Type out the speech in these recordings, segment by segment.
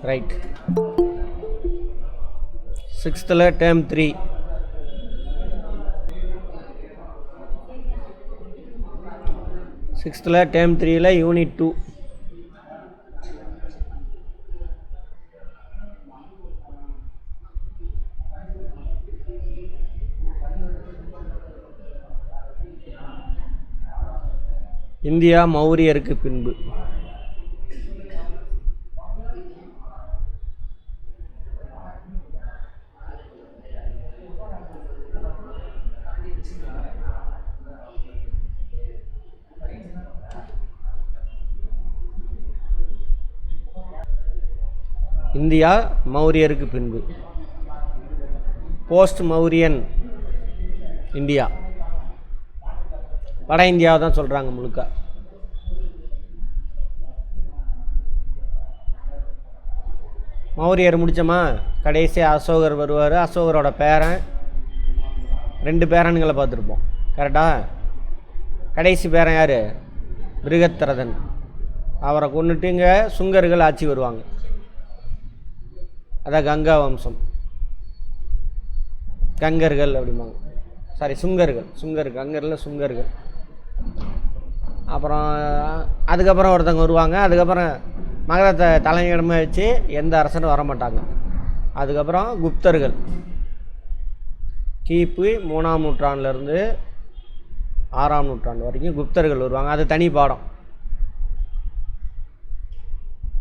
Right. 6th term 3. term 3 unit 2. India மௌரியருக்கு பின்பு. India மௌரியருக்கு பின்பு. Post Mauryan India. வட இந்தியாவை தான் சொல்கிறாங்க முழுக்க. மௌரியர் முடித்தோமா, கடைசி அசோகர் வருவார். அசோகரோட பேரன், 2 பேரன்களை பார்த்துருப்போம். கரெக்டாக? கடைசி பேரன் யார்? பிருகத்ரதன். அவரை கொண்டுட்டு இங்கே சுங்கர்கள் ஆட்சி வருவாங்க. அதான் கங்கா வம்சம். கங்கர்கள் அப்படிம்பாங்க. சாரி, சுங்கர்கள். கங்கரில் சுங்கர்கள். அப்புறம் அதுக்கப்புறம் ஒருத்தவங்க வருவாங்க. அதுக்கப்புறம் மகதத்தை தலைமையிடமாக வச்சு எந்த அரசனும் வர மாட்டாங்க. அதுக்கப்புறம் குப்தர்கள். கிபி 3ஆம் நூற்றாண்டுலேருந்து 6ஆம் நூற்றாண்டு வரைக்கும் குப்தர்கள் வருவாங்க. அது தனி பாடம்.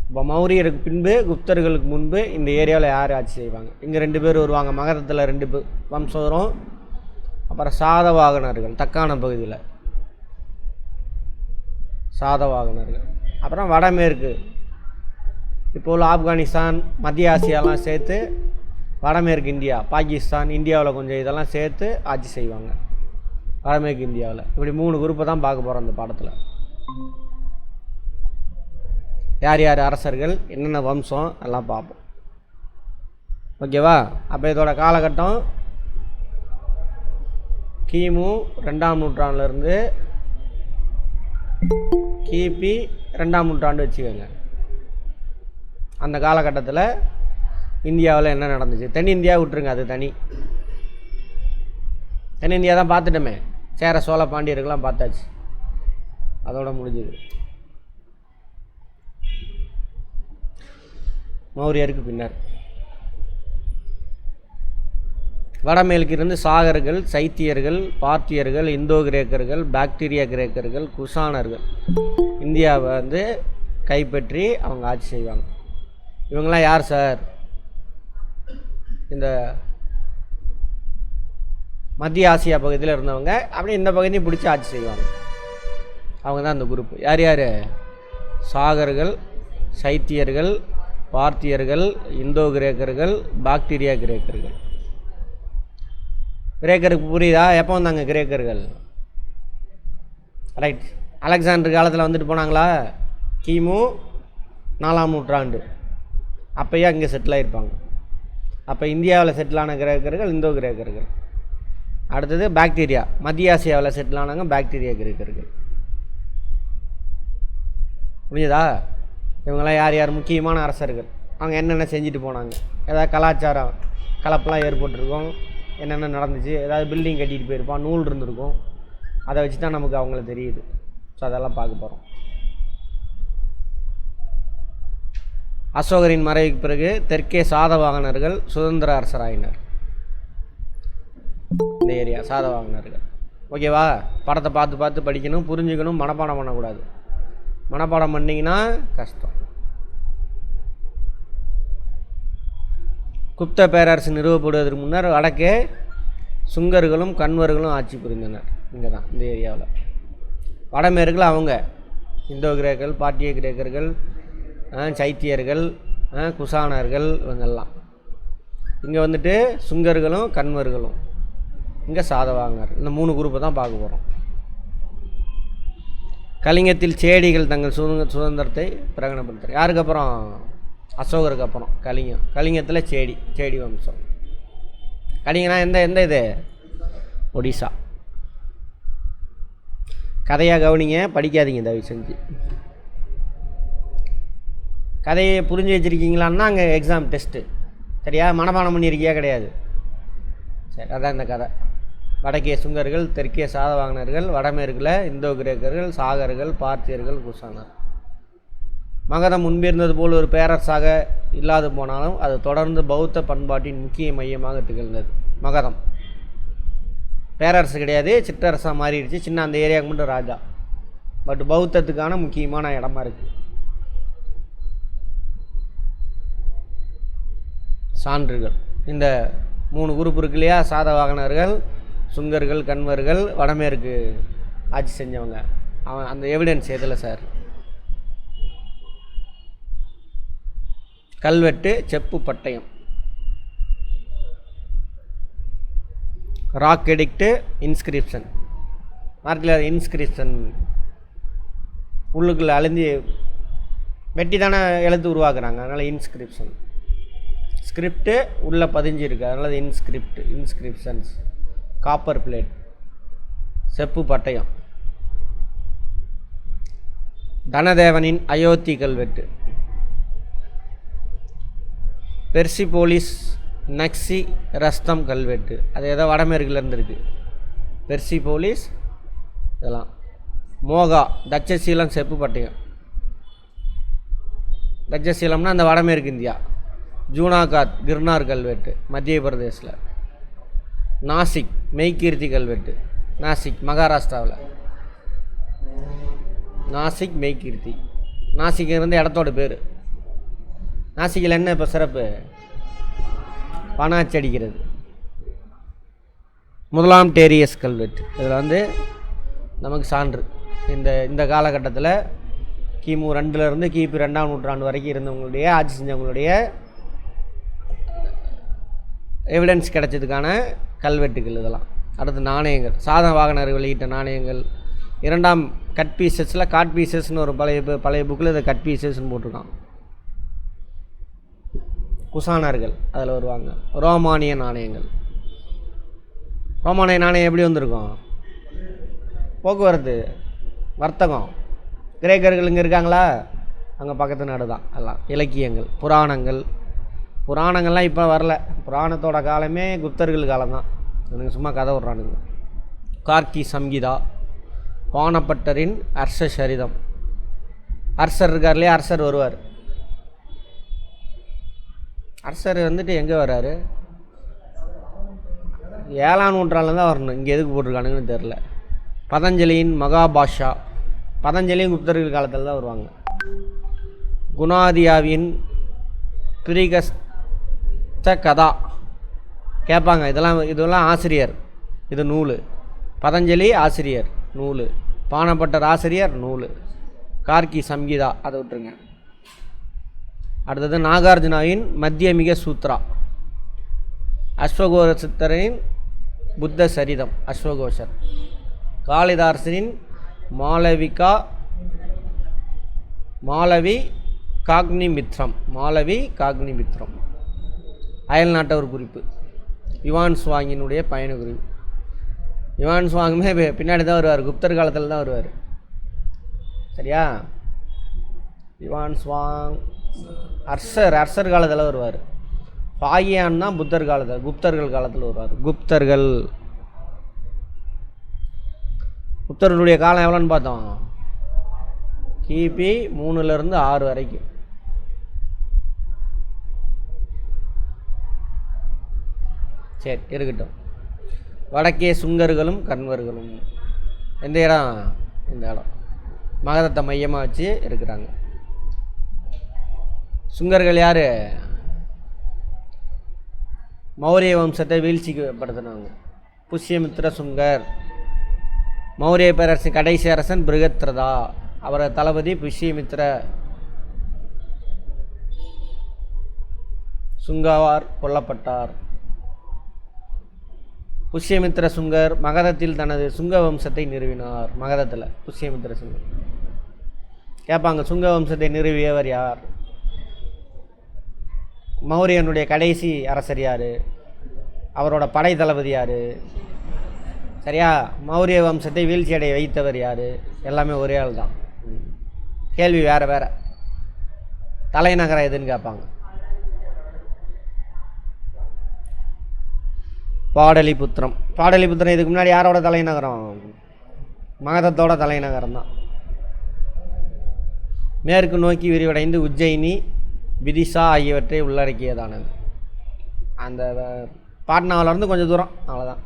இப்போ மௌரியருக்கு பின்பு குப்தர்களுக்கு முன்பு இந்த ஏரியாவில் யார் ஆட்சி செய்வாங்க? இங்கே 2 பேர் வருவாங்க. மகதத்தில் 2 வம்சம் வரும். அப்புறம் சாதவாகனர்கள் தக்கான பகுதியில் சாதவாகனர்கள். அப்புறம் வடமேற்கு இப்போ உள்ள ஆப்கானிஸ்தான், மத்திய ஆசியாலாம் சேர்த்து வடமேற்கு இந்தியா, பாகிஸ்தான், இந்தியாவில் கொஞ்சம் இதெல்லாம் சேர்த்து ஆட்சி செய்வாங்க வடமேற்கு இந்தியாவில். இப்படி 3 குரூப்பை தான் பார்க்க போகிறோம் இந்த பாடத்தில். யார் யார் அரசர்கள், என்னென்ன வம்சம் எல்லாம் பார்ப்போம். ஓகேவா? அப்போ இதோட காலகட்டம் கிமு 2ஆம் நூற்றாண்டுலேருந்து கிபி 2ஆம் நூற்றாண்டு வச்சுக்கோங்க. அந்த காலகட்டத்தில் இந்தியாவில் என்ன நடந்துச்சு? தென்னிந்தியா விட்டுருங்க, அது தனி. தென்னிந்தியா தான் பார்த்துட்டோமே. சேர சோழ பாண்டியர்கள்லாம் பார்த்தாச்சு. அதோட முடிஞ்சுது. மௌரியருக்கு பின்னர் வடமேற்கு இருந்து சாகர்கள், சைத்தியர்கள், பார்த்தியர்கள், இந்தோ கிரேக்கர்கள், பாக்டீரியா கிரேக்கர்கள், குஷானர்கள் இந்தியாவை கைப்பற்றி அவங்க ஆட்சி செய்வாங்க. இவங்களாம் யார் சார்? இந்த மத்திய ஆசியா பகுதியில் இருந்தவங்க. அப்படியே இந்த பகுதியும் பிடிச்சி ஆட்சி செய்வாங்க. அவங்க தான் அந்த குரூப். யார் யார்? சாகர்கள், சைத்தியர்கள், பார்த்தியர்கள், இந்தோ கிரேக்கர்கள், பாக்டீரியா கிரேக்கர்கள். கிரேக்கருக்கு புரியுதா? எப்போ வந்தாங்க கிரேக்கர்கள்? ரைட். அலெக்சாண்டர் காலத்தில் வந்துட்டு போனாங்களா? கிமு 4ஆம் நூற்றாண்டு. அப்போயே அங்கே செட்டில் ஆகிருப்பாங்க. அப்போ இந்தியாவில் செட்டிலான கிரேக்கர்கள் இந்தோ கிரேக்கர்கள். அடுத்தது பாக்டீரியா, மத்திய ஆசியாவில் செட்டிலானாங்க பாக்டீரியா கிரேக்கர்கள். புரியுதா? இவங்களாம் யார் யார் முக்கியமான அரசர்கள், அவங்க என்னென்ன செஞ்சுட்டு போனாங்க, ஏதாவது கலாச்சாரம் கலப்பெல்லாம் ஏற்பட்டிருக்கும், என்னென்ன நடந்துச்சு, ஏதாவது பில்டிங் கட்டிட்டு போயிருப்பான், நூல் இருந்திருக்கும். அதை வச்சு தான் நமக்கு அவங்கள தெரியுது. ஸோ அதெல்லாம் பார்க்க போகிறோம். அசோகரின் மறைவுக்கு பிறகு தெற்கே சாதவாகனர்கள் சுதந்திர அரசராயினர். இந்த ஏரியா சாதவாகனர்கள். ஓகேவா? படத்தை பார்த்து பார்த்து படிக்கணும், புரிஞ்சுக்கணும், மனப்பாடம் பண்ணக்கூடாது. மனப்பாடம் பண்ணிங்கன்னா கஷ்டம். குப்த பேரரசு நிறுவப்படுவதற்கு முன்னர் வடக்கே சுங்கர்களும் கன்வர்களும் ஆட்சி புரிந்தனர். இங்கே தான் இந்த ஏரியாவில். வடமேற்கில் அவங்க இந்தோ கிரேக்கர்கள், பார்ட்டிய கிரேக்கர்கள், சைத்தியர்கள், குஷானர்கள், இவங்கெல்லாம். இங்கே சுங்கர்களும் கன்வர்களும், இங்கே சாதவாகனர். இந்த 3 குரூப்பை தான் பார்க்க போகிறோம். கலிங்கத்தில் சேடிகள் தங்கள் சுதந்திரத்தை பிரகடனப்படுத்துகிறார். யாருக்கு அப்புறம்? அசோகருக்கு அப்புறம் கலிங்கம். கலிங்கத்தில் சேடி வம்சம். கலிங்கன்னா எந்த இது? ஒடிசா. கதையாக கவனிங்க, படிக்காதீங்க தயவு செஞ்சு. கதையை புரிஞ்சு வச்சுருக்கீங்களான்னா அங்கே எக்ஸாம் டெஸ்ட்டு. சரியா? மனப்பாடம் பண்ணியிருக்கியா? கிடையாது. சரி, அதான் இந்த கதை. வடக்கே சுங்கர்கள், தெற்கே சாதவாகனர்கள், வடமேற்கில் இந்தோ கிரேக்கர்கள், சாகர்கள், பார்த்தியர்கள், குசானர். மகதம் முன்பிருந்தது போல் ஒரு பேரரசாக இல்லாது போனாலும் அது தொடர்ந்து பௌத்த பண்பாட்டின் முக்கிய மையமாக திகழ்ந்தது. மகதம் பேரரசு கிடையாது, சிற்றரசாக மாறிடுச்சு. சின்ன அந்த ஏரியாவுக்கு மட்டும் ராஜா. பட் பௌத்தத்துக்கான முக்கியமான இடமா இருக்குது. சான்றுகள் இந்த 3 குரூப் இருக்கு இல்லையா? சாதவாகனர்கள், சுங்கர்கள், கன்வர்கள், வடமேற்கு ஆட்சி செஞ்சவங்க. அவன் அந்த எவிடன்ஸ் எதில் சார்? கல்வெட்டு, செப்பு, பட்டயம். Rock edict, inscription. மார்க்கில் இன்ஸ்கிரிப்ஷன் உள்ளுக்குள்ளே அழிஞ்சு வெட்டி தானே எழுத்து உருவாக்குறாங்க, அதனால் இன்ஸ்கிரிப்ஷன். ஸ்கிரிப்டு உள்ளே பதிஞ்சிருக்கு, அதனால் இன்ஸ்கிரிப்ஷன்ஸ். காப்பர் பிளேட், செப்பு, பட்டயம். தனதேவனின் அயோத்தி கல்வெட்டு. பெர்சிபோலிஸ் நக்சி ரஸ்தம் கல்வெட்டு. அது ஏதோ வடமேற்குலேருந்து இருக்குது. பெர்சிபோலிஸ் இதெல்லாம். மோகா தட்சசீலம், செப்பு, பட்டயம். தட்சசீலம்னா அந்த வடமேற்கு இந்தியா. ஜூனாகாத் கிர்னார் கல்வெட்டு மத்திய பிரதேசில். நாசிக் மெய்கீர்த்தி கல்வெட்டு, நாசிக் மகாராஷ்டிராவில். நாசிக் மெய்கீர்த்தி. நாசிக் இருந்து இடத்தோட பேர். நாசிக்கில் என்ன இப்போ சிறப்பு? பணாச்சி அடிக்கிறது. முதலாம் டேரியஸ் கல்வெட்டு. இதில் நமக்கு சான்று. இந்த காலகட்டத்தில் கிமு 2லேருந்து கிபி 2ஆம் நூற்றாண்டு வரைக்கும் இருந்தவங்களுடைய ஆட்சி செஞ்சவங்களுடைய எவிடன்ஸ் கிடைச்சதுக்கான கல்வெட்டுகள் இதெல்லாம். அடுத்து நாணயங்கள். சாதவாகனர் வெளியிட்ட நாணயங்கள். 2ஆம் கட் பீசஸில் காட் பீசஸ்னு ஒரு பழைய புக்கில் இதை கட் பீசஸ்ன்னு போட்டிருக்கான். குசானர்கள் அதில் வருவாங்க. ரோமானிய நாணயங்கள். ரோமானிய நாணயம் எப்படி வந்திருக்கும்? போக்குவரத்து, வர்த்தகம். கிரேக்கர்கள் இங்கே இருக்காங்களா? அங்கே பக்கத்து நாடு தான் எல்லாம். இலக்கியங்கள், புராணங்கள்லாம் இப்போ வரல. புராணத்தோட காலமே குப்தர்கள் காலம்தான். எனக்கு சும்மா கதை விட்றானுங்க. கார்க்கி சம்ஹிதா, பானப்பட்டரின் அர்ஷ சரிதம். அர்ஷர் இருக்கார் இல்லையா? அர்ஷர் வருவார். அரசர் எங்கே வர்றாரு? 7ஆம் நூற்றாண்டில் தான் வரணும். இங்கே எதுக்கு போட்டிருக்கானுங்கன்னு தெரில. பதஞ்சலியின் மகாபாஷா. பதஞ்சலியும் குப்தர்கள் காலத்தில் தான் வருவாங்க. குணாதியாவின் பிரிகஸ்த கதா கேட்பாங்க. இதெல்லாம் ஆசிரியர். இது நூல். பதஞ்சலி ஆசிரியர், நூல். பானப்பட்டர் ஆசிரியர், நூல். கார்க்கி சம்ஹிதா அதை விட்டுருங்க. அடுத்தது நாகார்ஜுனாவின் மத்தியமிக சூத்ரா. அஸ்வகோஷ சித்தரின் புத்த சரிதம், அஸ்வகோஷர். காளிதாசனின் மாளவி காக்னிமித்ரம். அயல் நாட்டவர் குறிப்பு. யுவான் சுவாங்கினுடைய பயண குறிப்பு. யுவான் சுவாங்குமே பின்னாடி தான் வருவார். குப்தர் காலத்தில் தான் வருவார். சரியா? யுவான் சுவாங் அர்ஷர் காலத்தில் வருவார். பாகியான்னா குப்தர்கள் காலத்தில் வருவார். குப்தர்களுடைய காலம் எவ்வளோன்னு பார்த்தோம்? கிபி 3லேருந்து 6 வரைக்கும். சரி, இருக்கட்டும். வடக்கே சுங்கர்களும் கன்வர்களும். எந்த இடம்? இந்த இடம். மகதத்தை மையமாக வச்சு இருக்கிறாங்க. சுங்கர்கள் யார்? மௌரிய வம்சத்தை வீழ்ச்சிப்படுத்தினவங்க. புஷ்யமித்ர சுங்கர். மௌரிய பேரரசின் கடைசி அரசன் பிருகத்ரதா. அவரை தளபதி புஷ்யமித்ர சுங்கவார் கொல்லப்பட்டார். புஷ்யமித்ர சுங்கர் மகதத்தில் தனது சுங்க வம்சத்தை நிறுவினார். மகதத்தில் புஷ்யமித்ர சுங்கர் கேட்பாங்க. சுங்க வம்சத்தை நிறுவியவர் யார்? மௌரியனுடைய கடைசி அரசர் யார்? அவரோட படை தளபதி யார்? சரியா? மௌரிய வம்சத்தை வீழ்ச்சியடைய வைத்தவர் யார்? எல்லாமே ஒரே ஆள் தான். கேள்வி வேறு. தலைநகரம் எதுன்னு கேட்பாங்க. பாடலிபுத்திரம். பாடலிபுத்திரம் இதுக்கு முன்னாடி யாரோட தலைநகரம்? மகதத்தோட தலைநகரம் தான். மேற்கு நோக்கி விரிவடைந்து உஜ்ஜயினி, விதிஷா ஆகியவற்றை உள்ளடக்கியதானது. அந்த பாட்னாவிலேருந்து கொஞ்சம் தூரம், அவ்வளோதான்.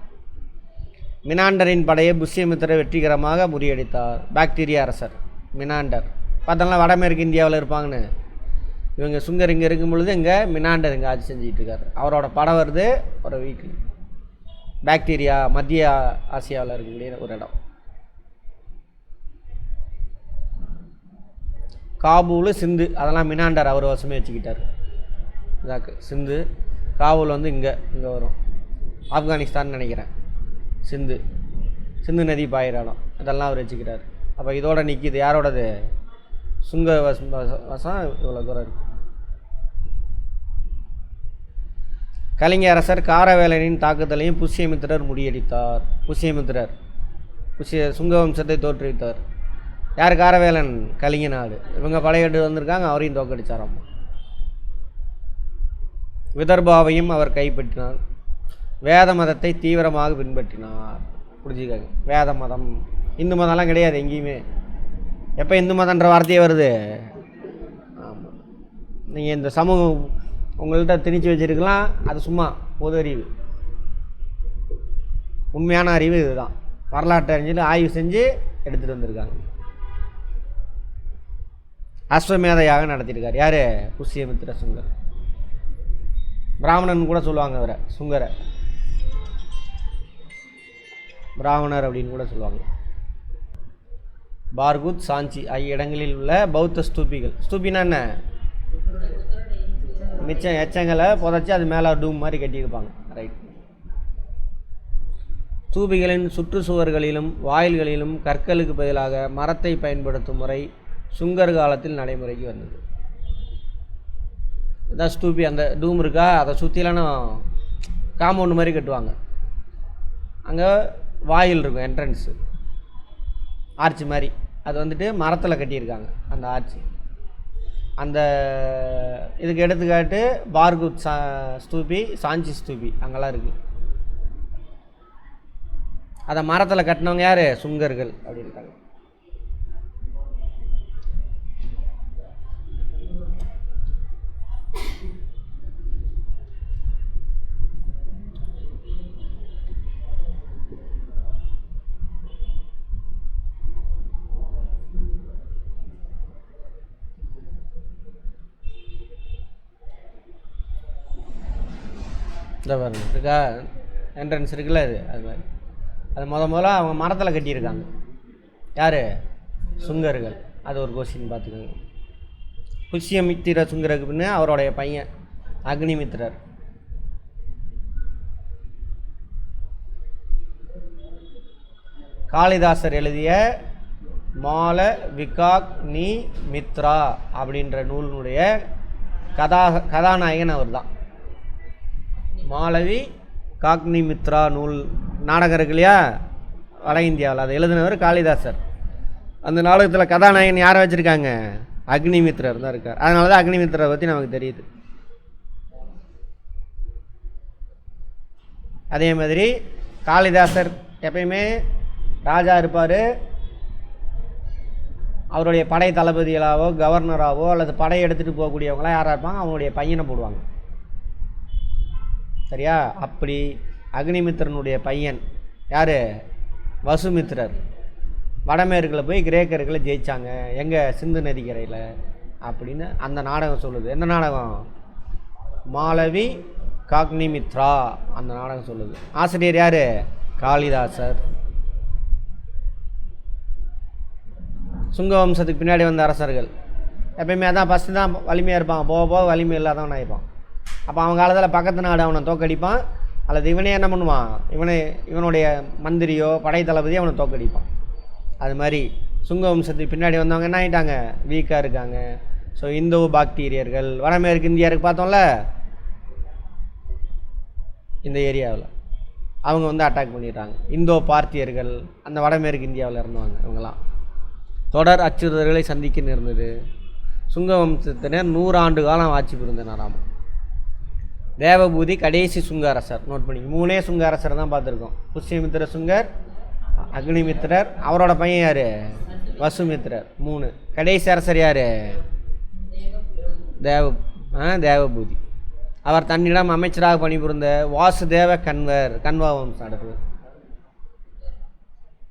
மினாண்டரின் படையை புஷ்யமித்திரர் வெற்றிகரமாக முறியடித்தார். பாக்டீரியா அரசர் மினாண்டர். பார்த்தோம்னா வடமேற்கு இந்தியாவில் இருப்பாங்கன்னு. இவங்க சுங்கர் இங்கே இருக்கும் பொழுது இங்கே மினாண்டர் இங்கே ஆட்சி செஞ்சுட்டு இருக்கார். அவரோட படம் வருது ஒரு வீக்லி. பாக்டீரியா மத்திய ஆசியாவில் இருக்கக்கூடிய ஒரு இடம். காபூல், சிந்து அதெல்லாம் மினாண்டர் அவர் வசமே வச்சுக்கிட்டார். இதாக்கு சிந்து. காபூல் வந்து இங்கே வரும், ஆப்கானிஸ்தான் நினைக்கிறேன். சிந்து நதி பாயிற இடம், இதெல்லாம் அவர் வச்சுக்கிறார். அப்போ இதோட நிற்கிது யாரோடது? சுங்க வசம் இவ்வளோ தூரம் இருக்குது. கலிங்க அரசர் காரவேலனின் தாக்குதலையும் புஷ்யமித்திரர் முறியடித்தார். சுங்க வம்சத்தை தோற்றுவித்தார். யார்? காரவேலன், கலிங்க நாடு. இவங்க படையெடுத்து வந்திருக்காங்க, அவரையும் தோக்கடிச்சாராம். விதர்பாவையும் அவர் கைப்பற்றினார். வேத மதத்தை தீவிரமாக பின்பற்றினார். புரிஞ்சுக்காங்க, வேத மதம். இந்து மதம்லாம் கிடையாது எங்கேயுமே. எப்போ இந்து மதன்ற வார்த்தையே வருது? ஆமாம், நீங்கள் இந்த சமூகம் உங்கள்கிட்ட திணிச்சு வச்சுருக்கலாம், அது சும்மா பொது அறிவு. உண்மையான அறிவு இதுதான். வரலாற்று அறிஞர் ஆய்வு செஞ்சு எடுத்துகிட்டு வந்திருக்காங்க. அஸ்வமேதையாக நடத்தியிருக்கார். யார்? புஷ்யமித்திர சுங்கர். பிராமணன் கூட சொல்லுவாங்க அவரை, சுங்கரை பிராமணர் அப்படின்னு கூட சொல்லுவாங்க. பார்குத், சாஞ்சி ஆகிய இடங்களில் உள்ள பௌத்த ஸ்தூபிகள். ஸ்தூபினா என்ன? மிச்சம் எச்சங்களை புதைச்சி அது மேலே டூம் மாதிரி கட்டியிருப்பாங்க. ரைட். ஸ்தூபிகளின் சுற்றுச்சுவர்களிலும் வாயில்களிலும் கற்களுக்கு பதிலாக மரத்தை பயன்படுத்தும் முறை சுங்கர் காலத்தில் நடைமுறைக்கு வந்தது. இதான் ஸ்தூபி. அந்த டூம் இருக்கா, அதை சுற்றிலான காம்பவுண்டு மாதிரி கட்டுவாங்க. அங்கே வாயில் இருக்கும், என்ட்ரன்ஸு ஆர்ச்சி மாதிரி. அது வந்துட்டு மரத்தில் கட்டியிருக்காங்க அந்த ஆர்ச்சி. அந்த இதுக்கு எடுத்துக்காட்டு பார்குத் ஸ்தூபி, சாஞ்சி ஸ்தூபி அங்கெல்லாம் இருக்குது. அதை மரத்தில் கட்டினவங்க யார்? சுங்கர்கள் அப்படின்ட்டாங்க. இருக்கா என்ட்ரன்ஸ் இருக்குல்ல, அது மாதிரி. அது முதல்ல அவங்க மரத்தில் கட்டியிருக்காங்க. யார்? சுங்கர்கள். அது ஒரு கொஸ்டின் பார்த்துக்கோங்க. புஷ்யமித்திர சுங்கருக்கு பின்ன அவருடைய பையன் அக்னிமித்திரர். காளிதாசர் எழுதிய மால விகாக் நீ மித்ரா அப்படின்ற நூலினுடைய கதாநாயகன் அவர் தான். மாலவி காக்னி மித்ரா நூல் நாடகம் இருக்கு இல்லையா வட இந்தியாவில், அதை எழுதினவர் காளிதாசர். அந்த நாடகத்தில் கதாநாயகன் யாரை வச்சுருக்காங்க? அக்னிமித்ரர் தான் இருக்கார். அதனால தான் அக்னிமித்ரரை பற்றி நமக்கு தெரியுது. அதே மாதிரி காளிதாசர் எப்பயுமே ராஜா இருப்பார், அவருடைய படை தளபதிகளாவோ கவர்னராகவோ அல்லது படை எடுத்துகிட்டு போகக்கூடியவங்களாம் யாராக இருப்பாங்க? அவங்களுடைய பையனை போடுவாங்க. சரியா? அப்படி அக்னிமித்திரனுடைய பையன் யார்? வசுமித்திரர். வடமேற்கில் போய் கிரேக்கர்களை ஜெயித்தாங்க. எங்கே? சிந்து நதிக்கரையில் அப்படின்னு அந்த நாடகம் சொல்லுது. எந்த நாடகம்? மாலவி காக்னிமித்ரா அந்த நாடகம் சொல்லுது. ஆசிரியர் யார்? காளிதாசர். சுங்க வம்சத்துக்கு பின்னாடி வந்த அரசர்கள் எப்பயுமே அதான் ஃபஸ்ட்டு தான் வலிமையாக இருப்பாங்க. போக போக வலிமை இல்லாதவன் ஆகிப்பான். அப்போ அவன் காலத்தில் பக்கத்து நாடு அவனை தோக்கடிப்பான், அல்லது இவனே என்ன பண்ணுவான்? இவனுடைய மந்திரியோ படை தளபதியோ அவனை தோக்கடிப்பான். அது மாதிரி சுங்க வம்சத்துக்கு பின்னாடி வந்தவங்க என்ன ஆகிட்டாங்க? வீக்காக இருக்காங்க. ஸோ இந்தோ பாக்டீரியர்கள் வடமேற்கு இந்தியாவுக்கு பார்த்தோம்ல, இந்த ஏரியாவில் அவங்க வந்து அட்டாக் பண்ணிடுறாங்க. இந்தோ பார்த்தியர்கள் அந்த வடமேற்கு இந்தியாவில் இருந்தவங்க. இவங்கெல்லாம் தொடர் அச்சுறுத்தல்களை சந்திக்க நேர்ந்தது. சுங்க வம்சத்தினர் 100 ஆண்டு காலம் ஆட்சி புரிந்தனராம். தேவபூதி கடைசி சுங்க அரசர். நோட் பண்ணி 3 சுங்க அரசர் தான் பார்த்துருக்கோம். புஷ்யமித்திர சுங்கர், அக்னிமித்திரர், அவரோட பையன் யார்? வசுமித்திரர். 3. கடைசி அரசர் யார்? தேவபூதி. அவர் தன்னிடம் அமைச்சராக பணிபுரிந்த வாசுதேவ கன்வர், கன்வா வம்சம் அடுத்து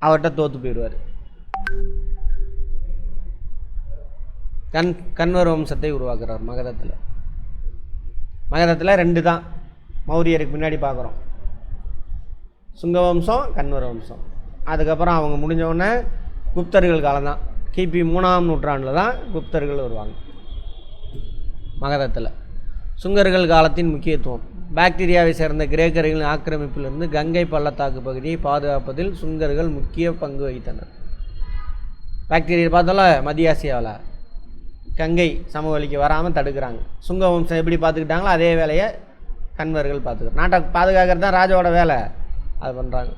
அவர்கிட்ட தோற்று போயிடுவார். கன்வர் வம்சத்தை உருவாக்குறார் மகதத்தில். மகதத்தில் 2 தான் மௌரியருக்கு பின்னாடி பார்க்குறோம். சுங்க வம்சம், கன்வர் வம்சம். அதுக்கப்புறம் அவங்க முடிஞ்சவுடனே குப்தர்கள் காலம்தான். கிபி 3ஆம் நூற்றாண்டில் தான் குப்தர்கள் வருவாங்க மகதத்தில். சுங்கர்கள் காலத்தின் முக்கியத்துவம். பாக்டீரியாவை சேர்ந்த கிரேக்கர்களின் ஆக்கிரமிப்பிலிருந்து கங்கை பள்ளத்தாக்கு பகுதியை பாதுகாப்பதில் சுங்கர்கள் முக்கிய பங்கு வகித்தனர். பாக்டீரியா பார்த்தோம்ல மத்திய ஆசியாவில் கங்கை சமவெளிக்கு வராமல் தடுக்கிறாங்க. சுங்க வம்சம் எப்படி பார்த்துக்கிட்டாங்களோ அதே வேலையை கன்வர்கள் பார்த்துக்கிறாங்க. நாட்டை பாதுகாக்கிறது தான் ராஜாவோட வேலை, அது பண்ணுறாங்க.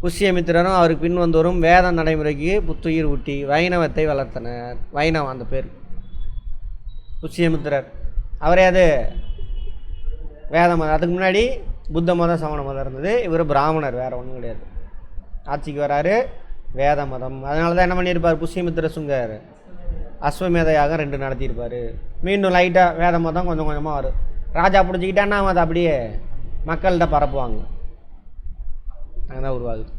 புஷ்யமித்திரரும் அவருக்கு பின் வந்தோரும் வேத நடைமுறைக்கு புத்துயிர் ஊட்டி வைணவத்தை வளர்த்தனர். வைணவம் அந்த பேர். புஷ்யமித்திரர் அவரே அது வேத மதம். அதுக்கு முன்னாடி புத்த மதம், சமண மதம் இருந்தது. இவர் பிராமணர், வேறு ஒன்றும் கிடையாது. ஆட்சிக்கு வராரு, வேத மதம். அதனால தான் என்ன பண்ணியிருப்பார் புஷ்யமித்திர சுங்கர்? அஸ்வமேத யாகம் 2 நடத்தியிருப்பார். மீண்டும் லைட்டாக வேத மதம் கொஞ்சம் கொஞ்சமாக வரும். ராஜா பிடிச்சிக்கிட்டான்னா அதை அப்படியே மக்கள்கிட்ட பரப்புவாங்க. அதுதான் உருவாகுது.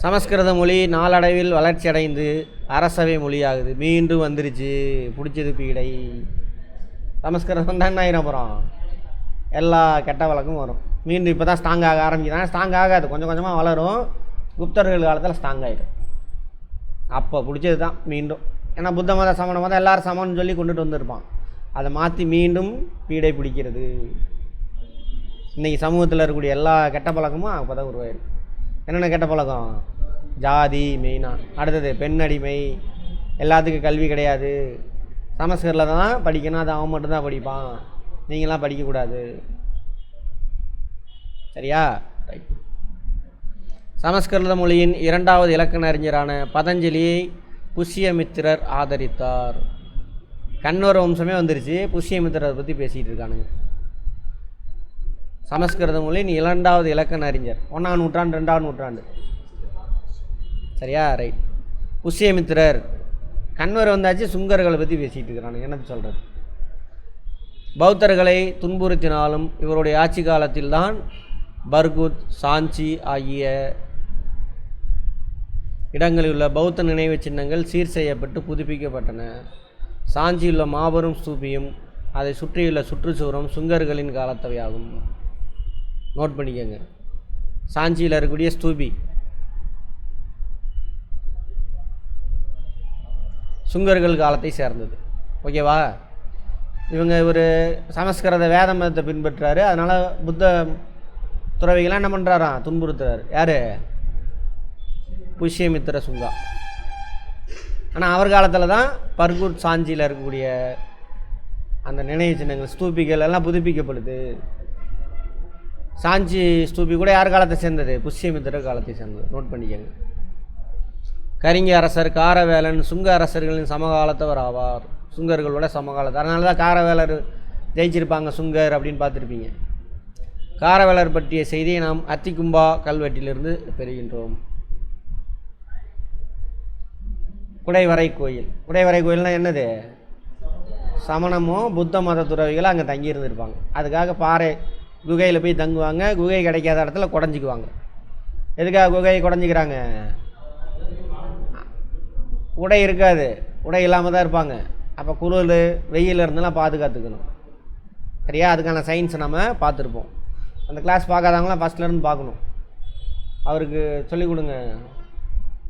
சமஸ்கிருத மொழி நாளடைவில் வளர்ச்சி அடைந்து அரசவை மொழியாகுது. மீண்டும் வந்துருச்சு, பிடிச்சது பீடை. சமஸ்கிருதம் தான் என்ன ஆயிரும், அப்புறம் எல்லா கெட்ட வழக்கும் வரும். மீண்டும் இப்போ தான் ஸ்ட்ராங் ஆக ஆரம்பிக்கிறாங்க. ஸ்ட்ராங் ஆகாது, கொஞ்சம் கொஞ்சமாக வளரும். குப்தர்கள் காலத்தில் ஸ்ட்ராங் ஆகிடும். அப்போ பிடிச்சது தான் மீண்டும். ஏன்னா புத்த மதம், சமண மதம் எல்லோரும் சமன்னு சொல்லி கொண்டுட்டு வந்திருப்பான். அதை மாற்றி மீண்டும் பீடை பிடிக்கிறது. இன்றைக்கி சமூகத்தில் இருக்கக்கூடிய எல்லா கெட்ட பழக்கமும் அப்போ தான் உருவாயிருக்கு. என்னென்ன கெட்ட பழக்கம்? ஜாதி மெயினாக. அடுத்தது பெண்ணடிமை, எல்லாத்துக்கும் கல்வி கிடையாது, சமஸ்கிருதத்தில் தான் படிக்கணும், அது அவன் மட்டும்தான் படிப்பான், நீங்களாம் படிக்கக்கூடாது. சரியா? ரைட். சமஸ்கிருத மொழியின் 2வது இலக்கண அறிஞரான பதஞ்சலியை புஷ்யமித்திரர் ஆதரித்தார். கன்வர் வம்சமே வந்துருச்சு, புஷ்யமித்திரரை பற்றி பேசிகிட்டு இருக்கானுங்க. சமஸ்கிருத மொழியின் 2வது இலக்கண அறிஞர், 1ஆம் நூற்றாண்டு 2ஆம் நூற்றாண்டு. சரியா? ரைட். புஷ்யமித்திரர். கன்வர் வந்தாச்சு, சுங்கர்களை பற்றி பேசிகிட்டு இருக்கிறானுங்க. என்ன சொல்கிறது? பௌத்தர்களை துன்புறுத்தினாலும் இவருடைய ஆட்சி காலத்தில்தான் பர்குத், சாஞ்சி ஆகிய இடங்களில் உள்ள பௌத்த நினைவு சின்னங்கள் சீர் செய்யப்பட்டு புதுப்பிக்கப்பட்டன. சாஞ்சியுள்ள மாபெரும் ஸ்தூபியும் அதை சுற்றியுள்ள சுற்றுச்சுவரும் சுங்கர்களின் காலத்தவையாகும். நோட் பண்ணிக்கோங்க. சாஞ்சியில் இருக்கக்கூடிய ஸ்தூபி சுங்கர்கள் காலத்தை சேர்ந்தது. ஓகேவா? இவங்க ஒரு சமஸ்கிருத வேத மதத்தை பின்பற்றாரு. அதனால் புத்த துறவிகளாம் என்ன பண்ணுறாராம்? துன்புறுத்துறாரு. யார்? புஷ்யமித்திர சுங்கா. ஆனால் அவர் காலத்தில் தான் பர்கூர், சாஞ்சியில் இருக்கக்கூடிய அந்த நினைவு சின்னங்கள், ஸ்தூபிகள் எல்லாம் புதுப்பிக்கப்படுது. சாஞ்சி ஸ்தூபி கூட யார் காலத்தை சேர்ந்தது? புஷ்யமித்திர காலத்தை சேர்ந்தது. நோட் பண்ணிக்கோங்க. கரிங்க அரசர் காரவேலன் சுங்க அரசர்களின் சமகாலத்தவர் ஆவார். சுங்கர்களோட சமகாலத்தை. அதனால தான் காரவேலர் ஜெயிச்சிருப்பாங்க சுங்கர் அப்படின்னு பார்த்துருப்பீங்க. காரவேலர் பற்றிய செய்தியை நாம் அத்திக்கும்பா கல்வெட்டிலிருந்து பெறுகின்றோம். குடைவரை கோயில். குடைவரை கோயில்னால் என்னது? சமணமோ புத்த மத துறவிகள் அங்கே தங்கி இருந்திருப்பாங்க. அதுக்காக பாறை குகையில் போய் தங்குவாங்க. குகை கிடைக்காத இடத்துல குடஞ்சிக்குவாங்க. எதுக்காக குகையை குடஞ்சிக்கிறாங்க? உடை இருக்காது, உடை இல்லாமல் தான் இருப்பாங்க. அப்போ குளிர் வெயில் இருந்தெல்லாம் பாதுகாத்துக்கணும். சரியா? அதுக்கான சயின்ஸை நம்ம பார்த்துருப்போம். அந்த கிளாஸ் பார்க்காதவங்களாம் ஃபஸ்ட்லேருந்து பார்க்கணும். அவருக்கு சொல்லிக் கொடுங்க.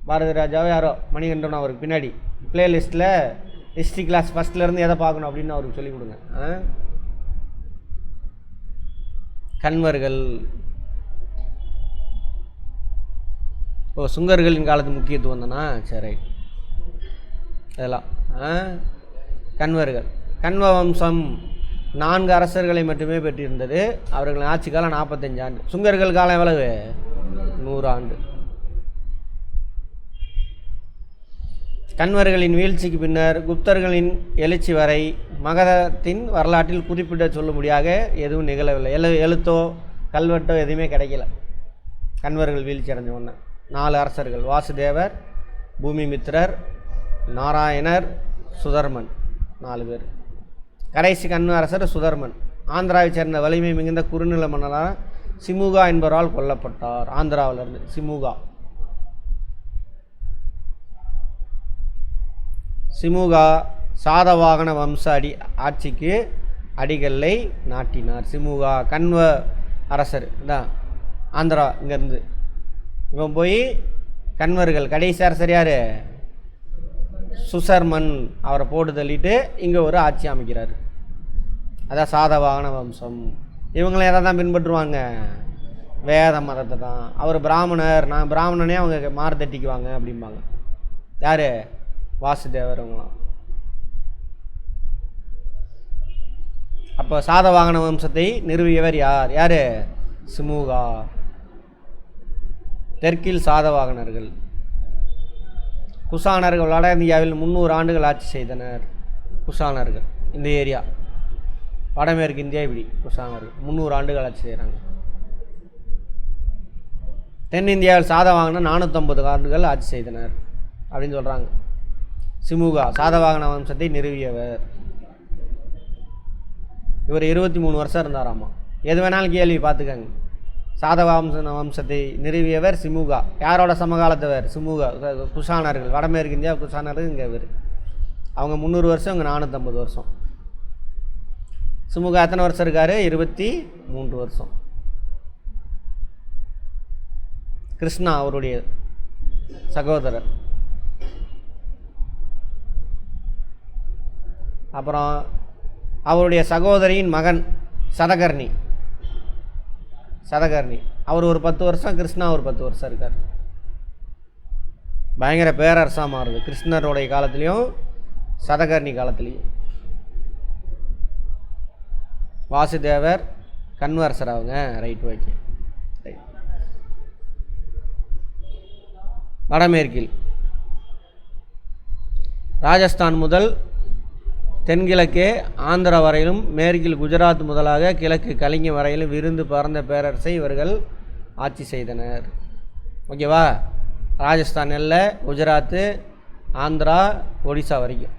பாரதி ராஜாவோ யாரோ மணிகண்டன் அவருக்கு பின்னாடி பிளேலிஸ்ட்டில் ஹிஸ்ட்ரி கிளாஸ் ஃபஸ்ட்லேருந்து எதை பார்க்கணும் அப்படின்னு அவருக்கு சொல்லிக் கொடுங்க. கன்வர்கள். சுங்கர்களின் காலத்து முக்கியத்துவம் தானா? சரி. இதெல்லாம் கன்வர்கள். கன்வ வம்சம் 4 அரசர்களை மட்டுமே பெற்றிருந்தது. அவர்களின் ஆட்சி காலம் 45 ஆண்டு. சுங்கர்கள் காலம் எவ்வளவு? 100 ஆண்டு. கன்வர்களின் வீழ்ச்சிக்கு பின்னர் குப்தர்களின் எழுச்சி வரை மகதத்தின் வரலாற்றில் குறிப்பிட சொல்லும்படியாக எதுவும் நிகழவில்லை. எழுத்தோ கல்வெட்டோ எதுவுமே கிடைக்கல. கன்வர்கள் வீழ்ச்சி அடைஞ்ச உடனே 4 அரசர்கள், வாசுதேவர், பூமிமித்திரர், நாராயணர், சுதர்மன், 4 பேர். கடைசி கன்வ அரசர் சுதர்மன் ஆந்திராவைச் சேர்ந்த வலிமை மிகுந்த குறுநில மன்னரான சிமுகா என்பவரால் கொல்லப்பட்டார். ஆந்திராவிலிருந்து சிமுகா சாதவாகன வம்ச ஆட்சிக்கு அடிகல்லை நாட்டினார். சிமுகா கன்வ அரசர் தான், ஆந்திரா. இங்கேருந்து இவன் போய் கன்வர்கள் கடைசி அரசர் யார்? சுசர்மன். அவரை போட்டு தள்ளிட்டு இங்கே ஒரு ஆட்சி அமைக்கிறார். அதான் சாதவாகன வம்சம். இவங்களும் எதை தான் பின்பற்றுவாங்க? வேத மதத்தை தான். அவர் பிராமணர், நான் பிராமணனே அவங்க மாறு தட்டிக்குவாங்க அப்படிம்பாங்க. யார்? வாசுதேவர். அவங்களாம் அப்போ சாதவாகன வம்சத்தை நிறுவியவர் யார்? சிமுகா. தெற்கில் சாதவாகனர்கள். குஷானர்கள் வட இந்தியாவில் 300 ஆண்டுகள் ஆட்சி செய்தனர். குஷானர்கள் இந்த ஏரியா வடமேற்கு இந்தியா. இப்படி குஷானர்கள் 300 ஆண்டுகள் ஆட்சி செய்கிறாங்க. தென்னிந்தியாவில் சாதவாகனர் 450 ஆண்டுகள் ஆட்சி செய்தனர் அப்படின்னு சொல்கிறாங்க. சிமுகா சாதவாகன வம்சத்தை நிறுவியவர். இவர் 23 வருஷம் இருந்தாராமா. எது வேணாலும் கேள்வி பார்த்துக்கங்க. சாதவாகன வம்சத்தை நிறுவியவர் சிமுகா. யாரோட சமகாலத்தவர்? சிமுகா. குஷானர்கள் வடமேற்கு இந்தியா குஷானர்கள். இங்கே இவர் அவங்க 300 வருஷம், இங்கே 450 வருஷம். சிமுகா எத்தனை வருஷம் இருக்கார்? 23 வருஷம். கிருஷ்ணா அவருடைய சகோதரர். அப்புறம் அவருடைய சகோதரியின் மகன் சதகர்ணி. அவர் ஒரு 10 வருஷம், கிருஷ்ணா ஒரு 10 வருஷம் இருக்கார். பயங்கர பேரரசாக மாறுது கிருஷ்ணருடைய காலத்துலேயும் சதகர்ணி காலத்துலேயும். வாசுதேவர் கன்வரசர் அவங்க. Right, okay. ரைட். வடமேற்கில் ராஜஸ்தான் முதல் தென்கிழக்கே ஆந்திரா வரையிலும், மேற்கில் குஜராத் முதலாக கிழக்கு கலிங்க வரையிலும் விருந்து பறந்த பேரரசை இவர்கள் ஆட்சி செய்தனர். ஓகேவா? ராஜஸ்தான் இல்லை, குஜராத்து, ஆந்திரா, ஒடிசா வரைக்கும்.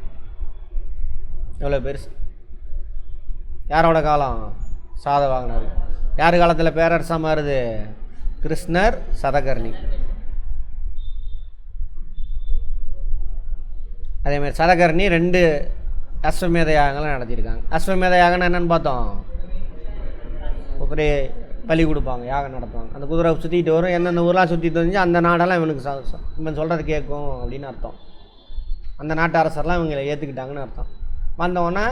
எவ்வளோ பெருசு? யாரோட காலம்? சாதவாகனர். யார் காலத்தில் பேரரசாக மாறுது? கிருஷ்ணர், சதகர்ணி. அதேமாதிரி சதகர்ணி 2 அஸ்வமேத யாகங்கள்லாம் நடத்தியிருக்காங்க. அஸ்வமேத யாகம்னா என்னென்னு பார்த்தோம். குதிரை பலி கொடுப்பாங்க, யாகம் நடத்துவாங்க. அந்த குதிரை சுற்றிட்டு வரும். எந்தெந்த ஊரெலாம் சுற்றிட்டு வந்துச்சு அந்த நாடெல்லாம் இவனுக்கு இவன் சொல்கிறது கேட்கும் அப்படின்னு அர்த்தம். அந்த நாட்டு அரசர்லாம் இவங்களை ஏற்றுக்கிட்டாங்கன்னு அர்த்தம். வந்தவொடனே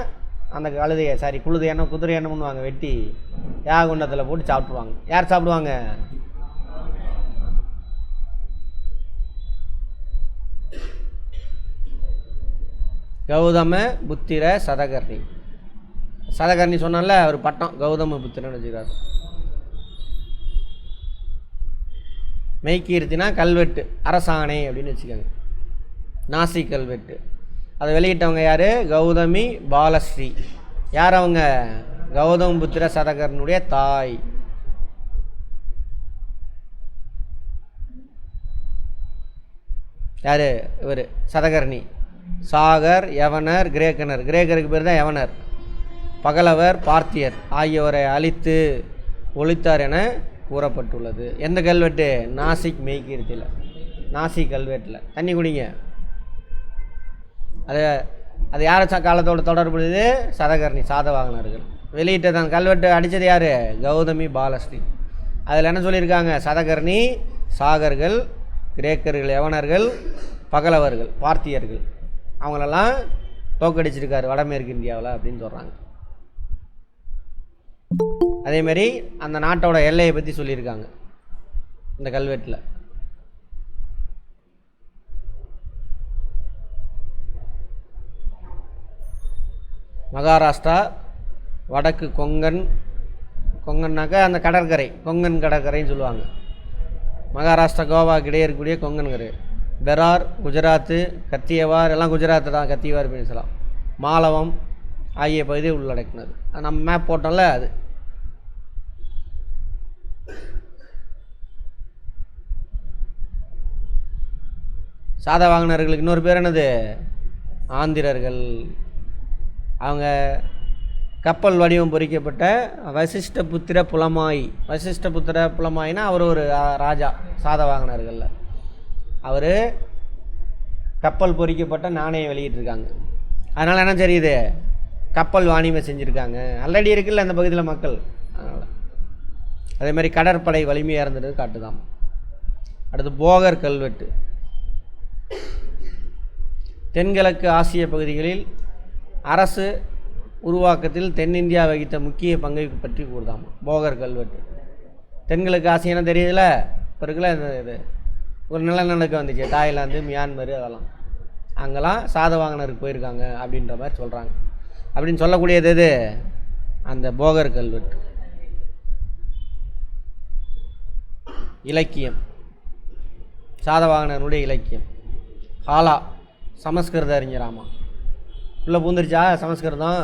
அந்த கழுதையை குழுதை என்ன குதிரை என்ன பண்ணுவாங்க? வெட்டி யாகுண்டத்தில் போட்டு சாப்பிடுவாங்க. யார் சாப்பிடுவாங்க? கௌதம புத்திர சதகர்ணி. சதகர்ணி சொன்னால அவர் பட்டம் கௌதம புத்திரன்னு வச்சுக்கிறார். மெய்கீர்த்தினா கல்வெட்டு, அரசாணை அப்படின்னு வச்சுக்கோங்க. நாசிக் கல்வெட்டு. அதை வெளியிட்டவங்க யார்? கௌதமி பாலஸ்ரீ. யார் அவங்க? கௌதம புத்திர சதகர்னுடைய தாய். யார்? இவர் சதகர்ணி. சாகர், யவனர், கிரேக்கனர். கிரேக்கருக்கு பேர் தான் யவனர். பகலவர், பார்த்தியர் ஆகியோரை அழித்து ஒழித்தார் என கூறப்பட்டுள்ளது. எந்த கல்வெட்டு? நாசிக் மெய்கீர்த்தியில், நாசிக் கல்வெட்டில். தண்ணி குடிங்க. அது யார் காலத்தோடு தொடர்புடையது? சதகர்ணி, சாதவாகனர்கள். வெளியிட்டது அந்த கல்வெட்டு அடித்தது யார்? கௌதமி பாலஸ்ரீ. அதில் என்ன சொல்லியிருக்காங்க? சதகர்ணி, சாகர்கள், கிரேக்கர்கள், யவனர்கள், பகலவர்கள், பார்த்தியர்கள் அவங்களெல்லாம் தோக்கடிச்சிருக்காரு வடமேற்கு இந்தியாவில் அப்படின்னு சொல்கிறாங்க. அதேமாரி அந்த நாட்டோட எல்லையை பற்றி சொல்லியிருக்காங்க இந்த கல்வெட்டில். மகாராஷ்டிரா, வடக்கு கொங்கன்னாக்கா அந்த கடற்கரை, கொங்கன் கடற்கரைன்னு சொல்லுவாங்க. மகாராஷ்டிரா கோவாக்கு இடையே இருக்கக்கூடிய கொங்கன் கரை. பெரார் குஜராத்து, கத்தியவார் எல்லாம் குஜராத்து தான், கத்தியவார் பெனின்சுலா, மாலவம் ஆகிய பகுதியை உள்ளடக்கினது. நம்ம மேப் போட்டோம்ல அது. சாதவாகனர்களுக்கு இன்னொரு பேர் என்னது? ஆந்திரர்கள். அவங்க கப்பல் வடிவம் பொறிக்கப்பட்ட வசிஷ்டபுத்திர புலமாய். வசிஷ்டபுத்திர புலமாயினா அவர் ஒரு ராஜா சாதவாகனர்களில். அவர் கப்பல் பொறிக்கப்பட்ட நாணயம் வெளியிட்டிருக்காங்க. அதனால் என்ன தெரியுது? கப்பல் வாணிபம் செஞ்சுருக்காங்க. ஆல்ரெடி இருக்குல்ல அந்த பகுதியில் மக்கள். அதனால் அதே மாதிரி கடற்படை வலிமையாக இருந்தது காட்டுதான். அடுத்து போகர் கல்வெட்டு. தென்கிழக்கு ஆசிய பகுதிகளில் அரசு உருவாக்கத்தில் தென்னிந்தியா வகித்த முக்கிய பங்கை பற்றி கூறுதாம் போகர் கல்வெட்டு. தென்கிழக்கு ஆசியன்னா தெரியுதுல, இப்போ இருக்குல்ல இது ஒரு நிலநடுக்கம் வந்துச்சு, தாய்லாந்து, மியான்மர், அதெல்லாம் அங்கெல்லாம் சாதவாகனருக்கு போயிருக்காங்க அப்படின்ற மாதிரி சொல்கிறாங்க. அப்படின்னு சொல்லக்கூடியது எது? அந்த போகர் கல்வெட்டு. இலக்கியம், சாதவாகனருடைய இலக்கியம். ஹாலா சமஸ்கிருத அறிஞராமா. உள்ளே பூந்துருச்சா சமஸ்கிருதம்?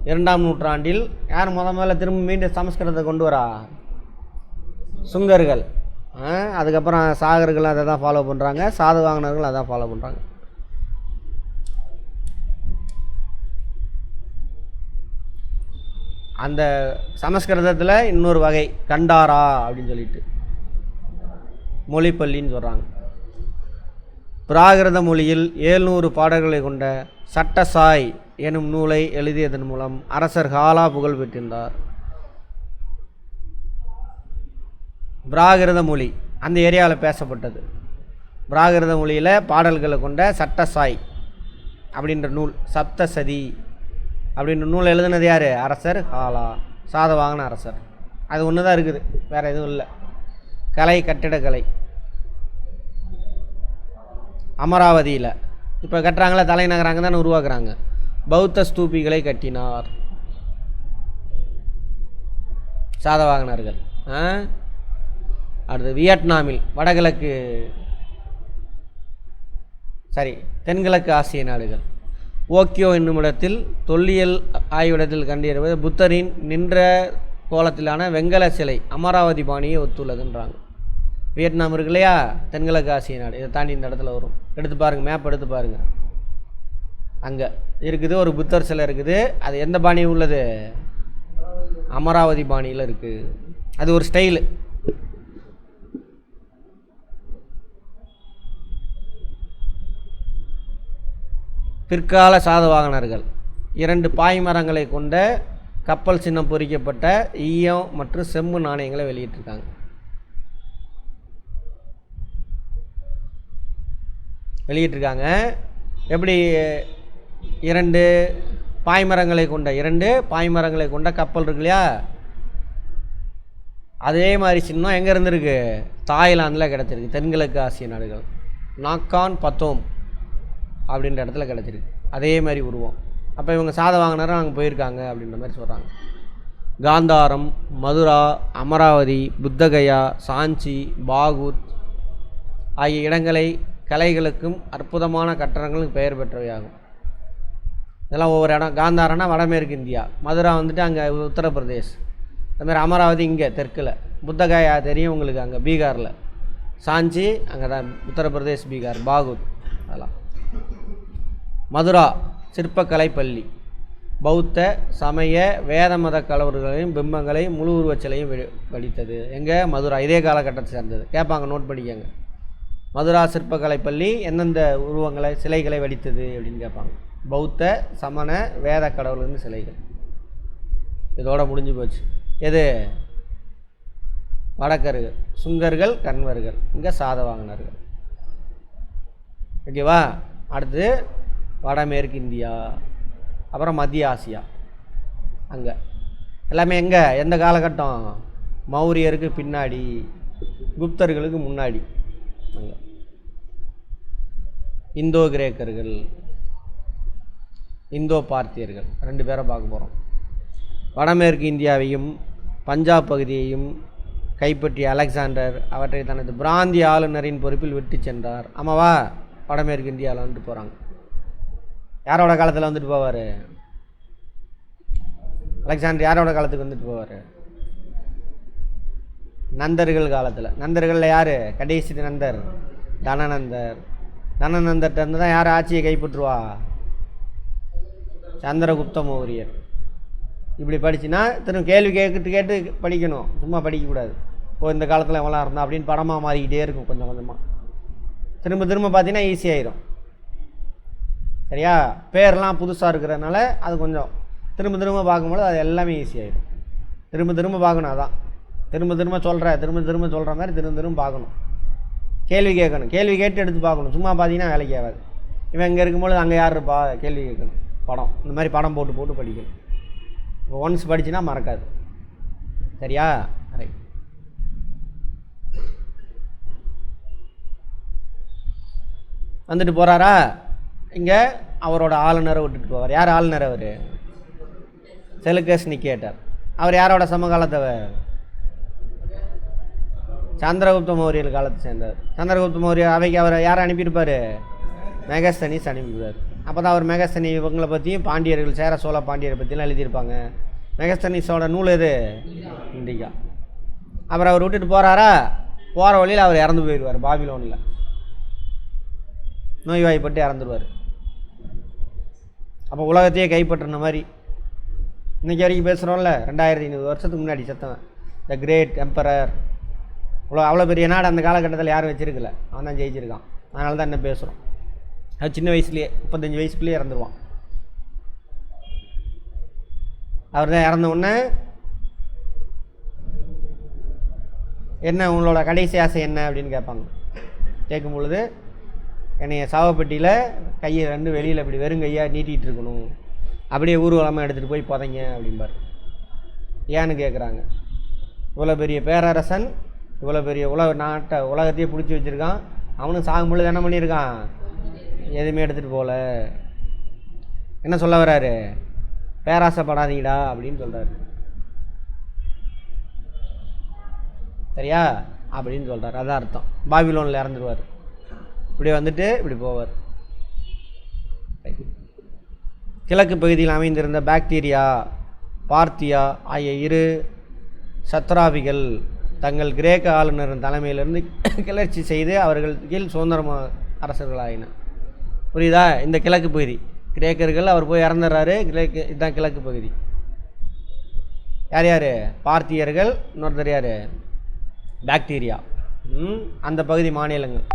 2ஆம் நூற்றாண்டில் யார் முதல்ல திரும்ப மீண்டும் சமஸ்கிருதத்தை கொண்டு வரா? சுங்கர்கள். அதுக்கப்புறம் சாகர்கள் அதை தான் ஃபாலோ பண்ணுறாங்க, சாதவாகனர்கள் அதை தான் ஃபாலோ பண்ணுறாங்க. அந்த சமஸ்கிருதத்தில் இன்னொரு வகை கண்டாரா அப்படின்னு சொல்லிட்டு மொழிப்பள்ளின்னு சொல்கிறாங்க. பிராகிருத மொழியில் 700 பாடல்களை கொண்ட சட்டசாய் எனும் நூலை எழுதியதன் மூலம் அரசர் ஹாலா புகழ் பெற்றிருந்தார். பிராகிருத மொழி அந்த ஏரியாவில் பேசப்பட்டது. பிராகிருத மொழியில் பாடல்களை கொண்ட சட்டசாய் அப்படின்ற நூல், சப்தசதி அப்படின்ற நூல் எழுதுனது யார்? அரசர் ஹாலா, சாதவாகன அரசர். அது ஒன்று தான் இருக்குது, வேறு எதுவும் இல்லை. கலை, கட்டிடக்கலை. அமராவதியில் இப்போ கட்டுறாங்களா, தலைநகர் அங்கே தானே உருவாக்குறாங்க. பௌத்த ஸ்தூபிகளை கட்டினார் சாதவாகனர்கள். அடுத்து வியட்நாமில் வடகிழக்கு தென்கிழக்கு ஆசிய நாடுகள். ஓக்கியோ என்னும் இடத்தில் தொல்லியல் ஆய்விடத்தில் கண்டறிவது புத்தரின் நின்ற கோலத்திலான வெங்கல சிலை அமராவதி பாணியை ஒத்துள்ளதுன்றாங்க. வியட்நாம் இருக்கு இல்லையா, தென்கிழக்கு ஆசிய நாடு. இதை தாண்டி இந்த இடத்துல வரும். எடுத்து பாருங்கள், மேப் எடுத்து பாருங்கள். அங்கே இருக்குது ஒரு புத்தர் சிலை இருக்குது. அது எந்த பாணி உள்ளது? அமராவதி பாணியில் இருக்குது. அது ஒரு ஸ்டைலு. பிற்கால சாதவாகனர்கள் 2 பாய்மரங்களை கொண்ட கப்பல் சின்னம் பொறிக்கப்பட்ட ஈயம் மற்றும் செம்பு நாணயங்களை வெளியிட்டிருக்காங்க. எப்படி 2 பாய்மரங்களை கொண்ட கப்பல் இருக்கு இல்லையா, அதே மாதிரி சின்னம் எங்கே இருந்திருக்கு? தாய்லாந்தில் கிடச்சிருக்கு. தென்கிழக்கு ஆசிய நாடுகள் நாக்கான் பத்தோம் அப்படின்ற இடத்துல கிடச்சிருக்கு. அதே மாதிரி உருவம். அப்போ இவங்க சாதவாகனரும் அங்கே போயிருக்காங்க அப்படின்ற மாதிரி சொல்கிறாங்க. காந்தாரம், மதுரா, அமராவதி, புத்தகயா, சாஞ்சி, பாகூத் ஆகிய இடங்களை கலைகளுக்கும் அற்புதமான கட்டடங்களுக்கும் பெயர் பெற்றவையாகும். இதெல்லாம் ஒவ்வொரு இடம். காந்தாரம்னா வடமேற்கு இந்தியா, மதுரா வந்துட்டு அங்கே உத்தரப்பிரதேஷ், அதுமாதிரி அமராவதி இங்கே தெற்கில், புத்தகயா தெரியும் உங்களுக்கு அங்கே பீகாரில், சாஞ்சி அங்கே தான் உத்தரப்பிரதேஷ் பீகார், பாகூத் அதெல்லாம். மதுரா சிற்பக்கலை பள்ளி, பௌத்த சமய வேத மத கலவர்களையும் பிம்பங்களை முழு உருவச்சிலையும் வடித்தது. எங்கே? மதுரா. இதே காலகட்டத்தை சேர்ந்தது. கேட்பாங்க, நோட் பண்ணிக்கங்க. மதுரா சிற்பக்கலை பள்ளி எந்தெந்த உருவங்களை சிலைகளை வடித்தது அப்படின்னு கேட்பாங்க. பௌத்த சமண வேத கடவுள்னு சிலைகள். இதோட முடிஞ்சு போச்சு. எது? வடக்கர்கள், சுங்கர்கள், கன்வர்கள், இங்கே சாதவாகனர்கள். ஓகேவா? அடுத்து வடமேற்கு இந்தியா, அப்புறம் மத்திய ஆசியா. அங்கே எல்லாமே எங்கே? எந்த காலகட்டம்? மௌரியருக்கு பின்னாடி, குப்தர்களுக்கு முன்னாடி. அங்கே இந்தோ கிரேக்கர்கள், இந்தோ பார்த்தியர்கள் 2 பேரை பார்க்க போகிறோம். வடமேற்கு இந்தியாவையும் பஞ்சாப் பகுதியையும் கைப்பற்றிய அலெக்சாண்டர் அவற்றை தனது பிராந்திய ஆளுநரின் பொறுப்பில் விட்டு சென்றார். ஆமாவா? வடமேற்கு இந்தியாவில் வந்துட்டு போகிறாங்க. யாரோட காலத்தில் வந்துட்டு போவார்? அலெக்சாண்டர் யாரோட காலத்துக்கு வந்துட்டு போவார்? நந்தர்கள் காலத்தில். நந்தர்களில் யார்? கடைசி நந்தர் தனநந்தர். தனநந்தர்கிட்ட இருந்து தான் யார் ஆட்சியை கைப்பற்றுவா? சந்திரகுப்த மௌரியர். இப்படி படிச்சுன்னா திரும்ப கேள்வி கேட்டு படிக்கணும், சும்மா படிக்கக்கூடாது. இந்த காலத்தில் எவ்வளோ இருந்தா அப்படின்னு படமாக மாறிக்கிட்டே இருக்கும் கொஞ்சம் கொஞ்சமாக. திரும்ப பார்த்தீங்கன்னா ஈஸியாயிரும். சரியா? பேர்லாம் புதுசாக இருக்கிறதுனால அது கொஞ்சம் திரும்ப பார்க்கும்போது அது எல்லாமே ஈஸியாயிடும். திரும்ப பார்க்கணும். அதான் திரும்ப சொல்கிற மாதிரி திரும்ப பார்க்கணும். கேள்வி கேட்கணும், கேள்வி கேட்டு எடுத்து பார்க்கணும். சும்மா பார்த்தீங்கன்னா வேலைக்கு ஆகாது. இவன் இங்கே இருக்கும்போது அங்கே யார் இருப்பா? கேள்வி கேட்கணும். படம் இந்த மாதிரி படம் போட்டு படிக்கணும். இப்போ ஒன்ஸ் படிச்சுன்னா மறக்காது. சரியா? ரைட். வந்துட்டு போகிறாரா? இங்கே அவரோட ஆளுநரை விட்டுட்டு போவார். யார் ஆளுநர்? அவர் செலுக்கஸ் நிக்கேட்டர். அவர் யாரோட சமகாலத்தவர்? சந்திரகுப்த மௌரியர் காலத்தை சேர்ந்தார். சந்திரகுப்த மௌரியர் அவைக்கு அவர் யாரை அனுப்பியிருப்பார்? மெகஸ்தனிஸ் அனுப்பிடுவார். அப்போ தான் அவர் மெகஸ்தனி இவங்களை பற்றியும் பாண்டியர்கள், சேர சோழ பாண்டியரை பற்றிலாம் எழுதியிருப்பாங்க. மெகஸ்தனிஸோட நூல் எது? இண்டிகா. அப்புறம் அவர் விட்டுட்டு போகிறாரா? போகிற வழியில் அவர் இறந்து போயிடுவார். பாபிலோனில் நோய்வாய்ப்பட்டு இறந்துடுவார். அப்போ உலகத்தையே கைப்பற்றின மாதிரி இன்றைக்கி வரைக்கும் பேசுகிறோம்ல, 2500 வருஷத்துக்கு முன்னாடி செத்தவன் த கிரேட் எம்பரர். அவ்வளோ பெரிய நாடு அந்த காலகட்டத்தில் யாரும் வச்சுருக்கல, அவன் தான் ஜெயிச்சிருக்கான். அதனால தான் என்ன பேசுகிறோம். அது சின்ன வயசுலேயே 35 வயசுக்குள்ளேயே இறந்துருவான். அவர் தான் இறந்த உடனே என்ன உங்களோட கடைசி ஆசை என்ன அப்படின்னு கேட்பாங்க. கேட்கும் பொழுது என்னைய சாவப்பட்டியில் கையை 2 வெளியில் இப்படி வெறும் கையாக நீட்டிகிட்டு இருக்கணும், அப்படியே ஊர்வலமாக எடுத்துகிட்டு போய் புதைங்க அப்படிம்பார். ஏன்னு கேட்குறாங்க. இவ்வளோ பெரிய பேரரசன், இவ்வளோ பெரிய உலகத்தையே பிடிச்சி வச்சுருக்கான், அவனும் சாகும் பொழுது என்ன பண்ணியிருக்கான்? எதுவுமே எடுத்துகிட்டு போகல. என்ன சொல்ல வர்றாரு? பேராசைப்படாதீங்கடா அப்படின்னு சொல்கிறாரு. சரியா? அப்படின்னு சொல்கிறார். அதான் அர்த்தம். பாபிலோனில் இறந்துடுவார். இப்படி வந்துட்டு இப்படி போவார். கிழக்கு பகுதியில் அமைந்திருந்த பாக்டீரியா, பார்த்தியா ஆகிய 2 சத்ராபிகள் தங்கள் கிரேக்க ஆளுநரின் தலைமையிலிருந்து கிளர்ச்சி செய்து அவர்கள் கீழ் சுதந்திரமாக அரசர்களாயினர். புரியுதா? இந்த கிழக்கு பகுதி கிரேக்கர்கள், அவர் போய் இறந்துடுறாரு. இதுதான் கிழக்கு பகுதி. யார்? பார்த்தியர்கள். இன்னொருத்தர் யார்? பாக்டீரியா. அந்த பகுதி மாநிலங்கள்.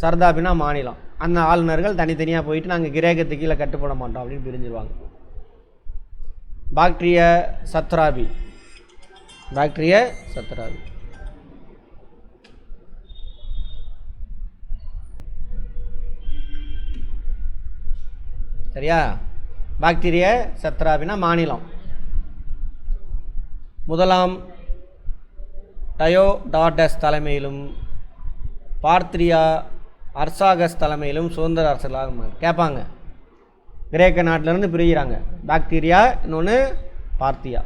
சர்தாபினா மாநிலம். அந்த ஆளுநர்கள் தனித்தனியாக போயிட்டு நாங்கள் கிரேக்கத்து கீழே கட்டுப்பட மாட்டோம் அப்படின்னு பிரிஞ்சிருவாங்க. பாக்டீரிய சத்ராபி. சரியா? பாக்டீரிய சத்ராபினா மாநிலம். முதலாம் டயோடாட்டஸ் தலைமையிலும் பார்த்திரியா அர்சாகஸ் தலைமையிலும் சுதந்திர அரசர்களாக கேட்பாங்க. கிரேக்க நாட்டிலேருந்து பிரிகிறாங்க. பாக்டீரியா, இன்னொன்று பார்த்தியா.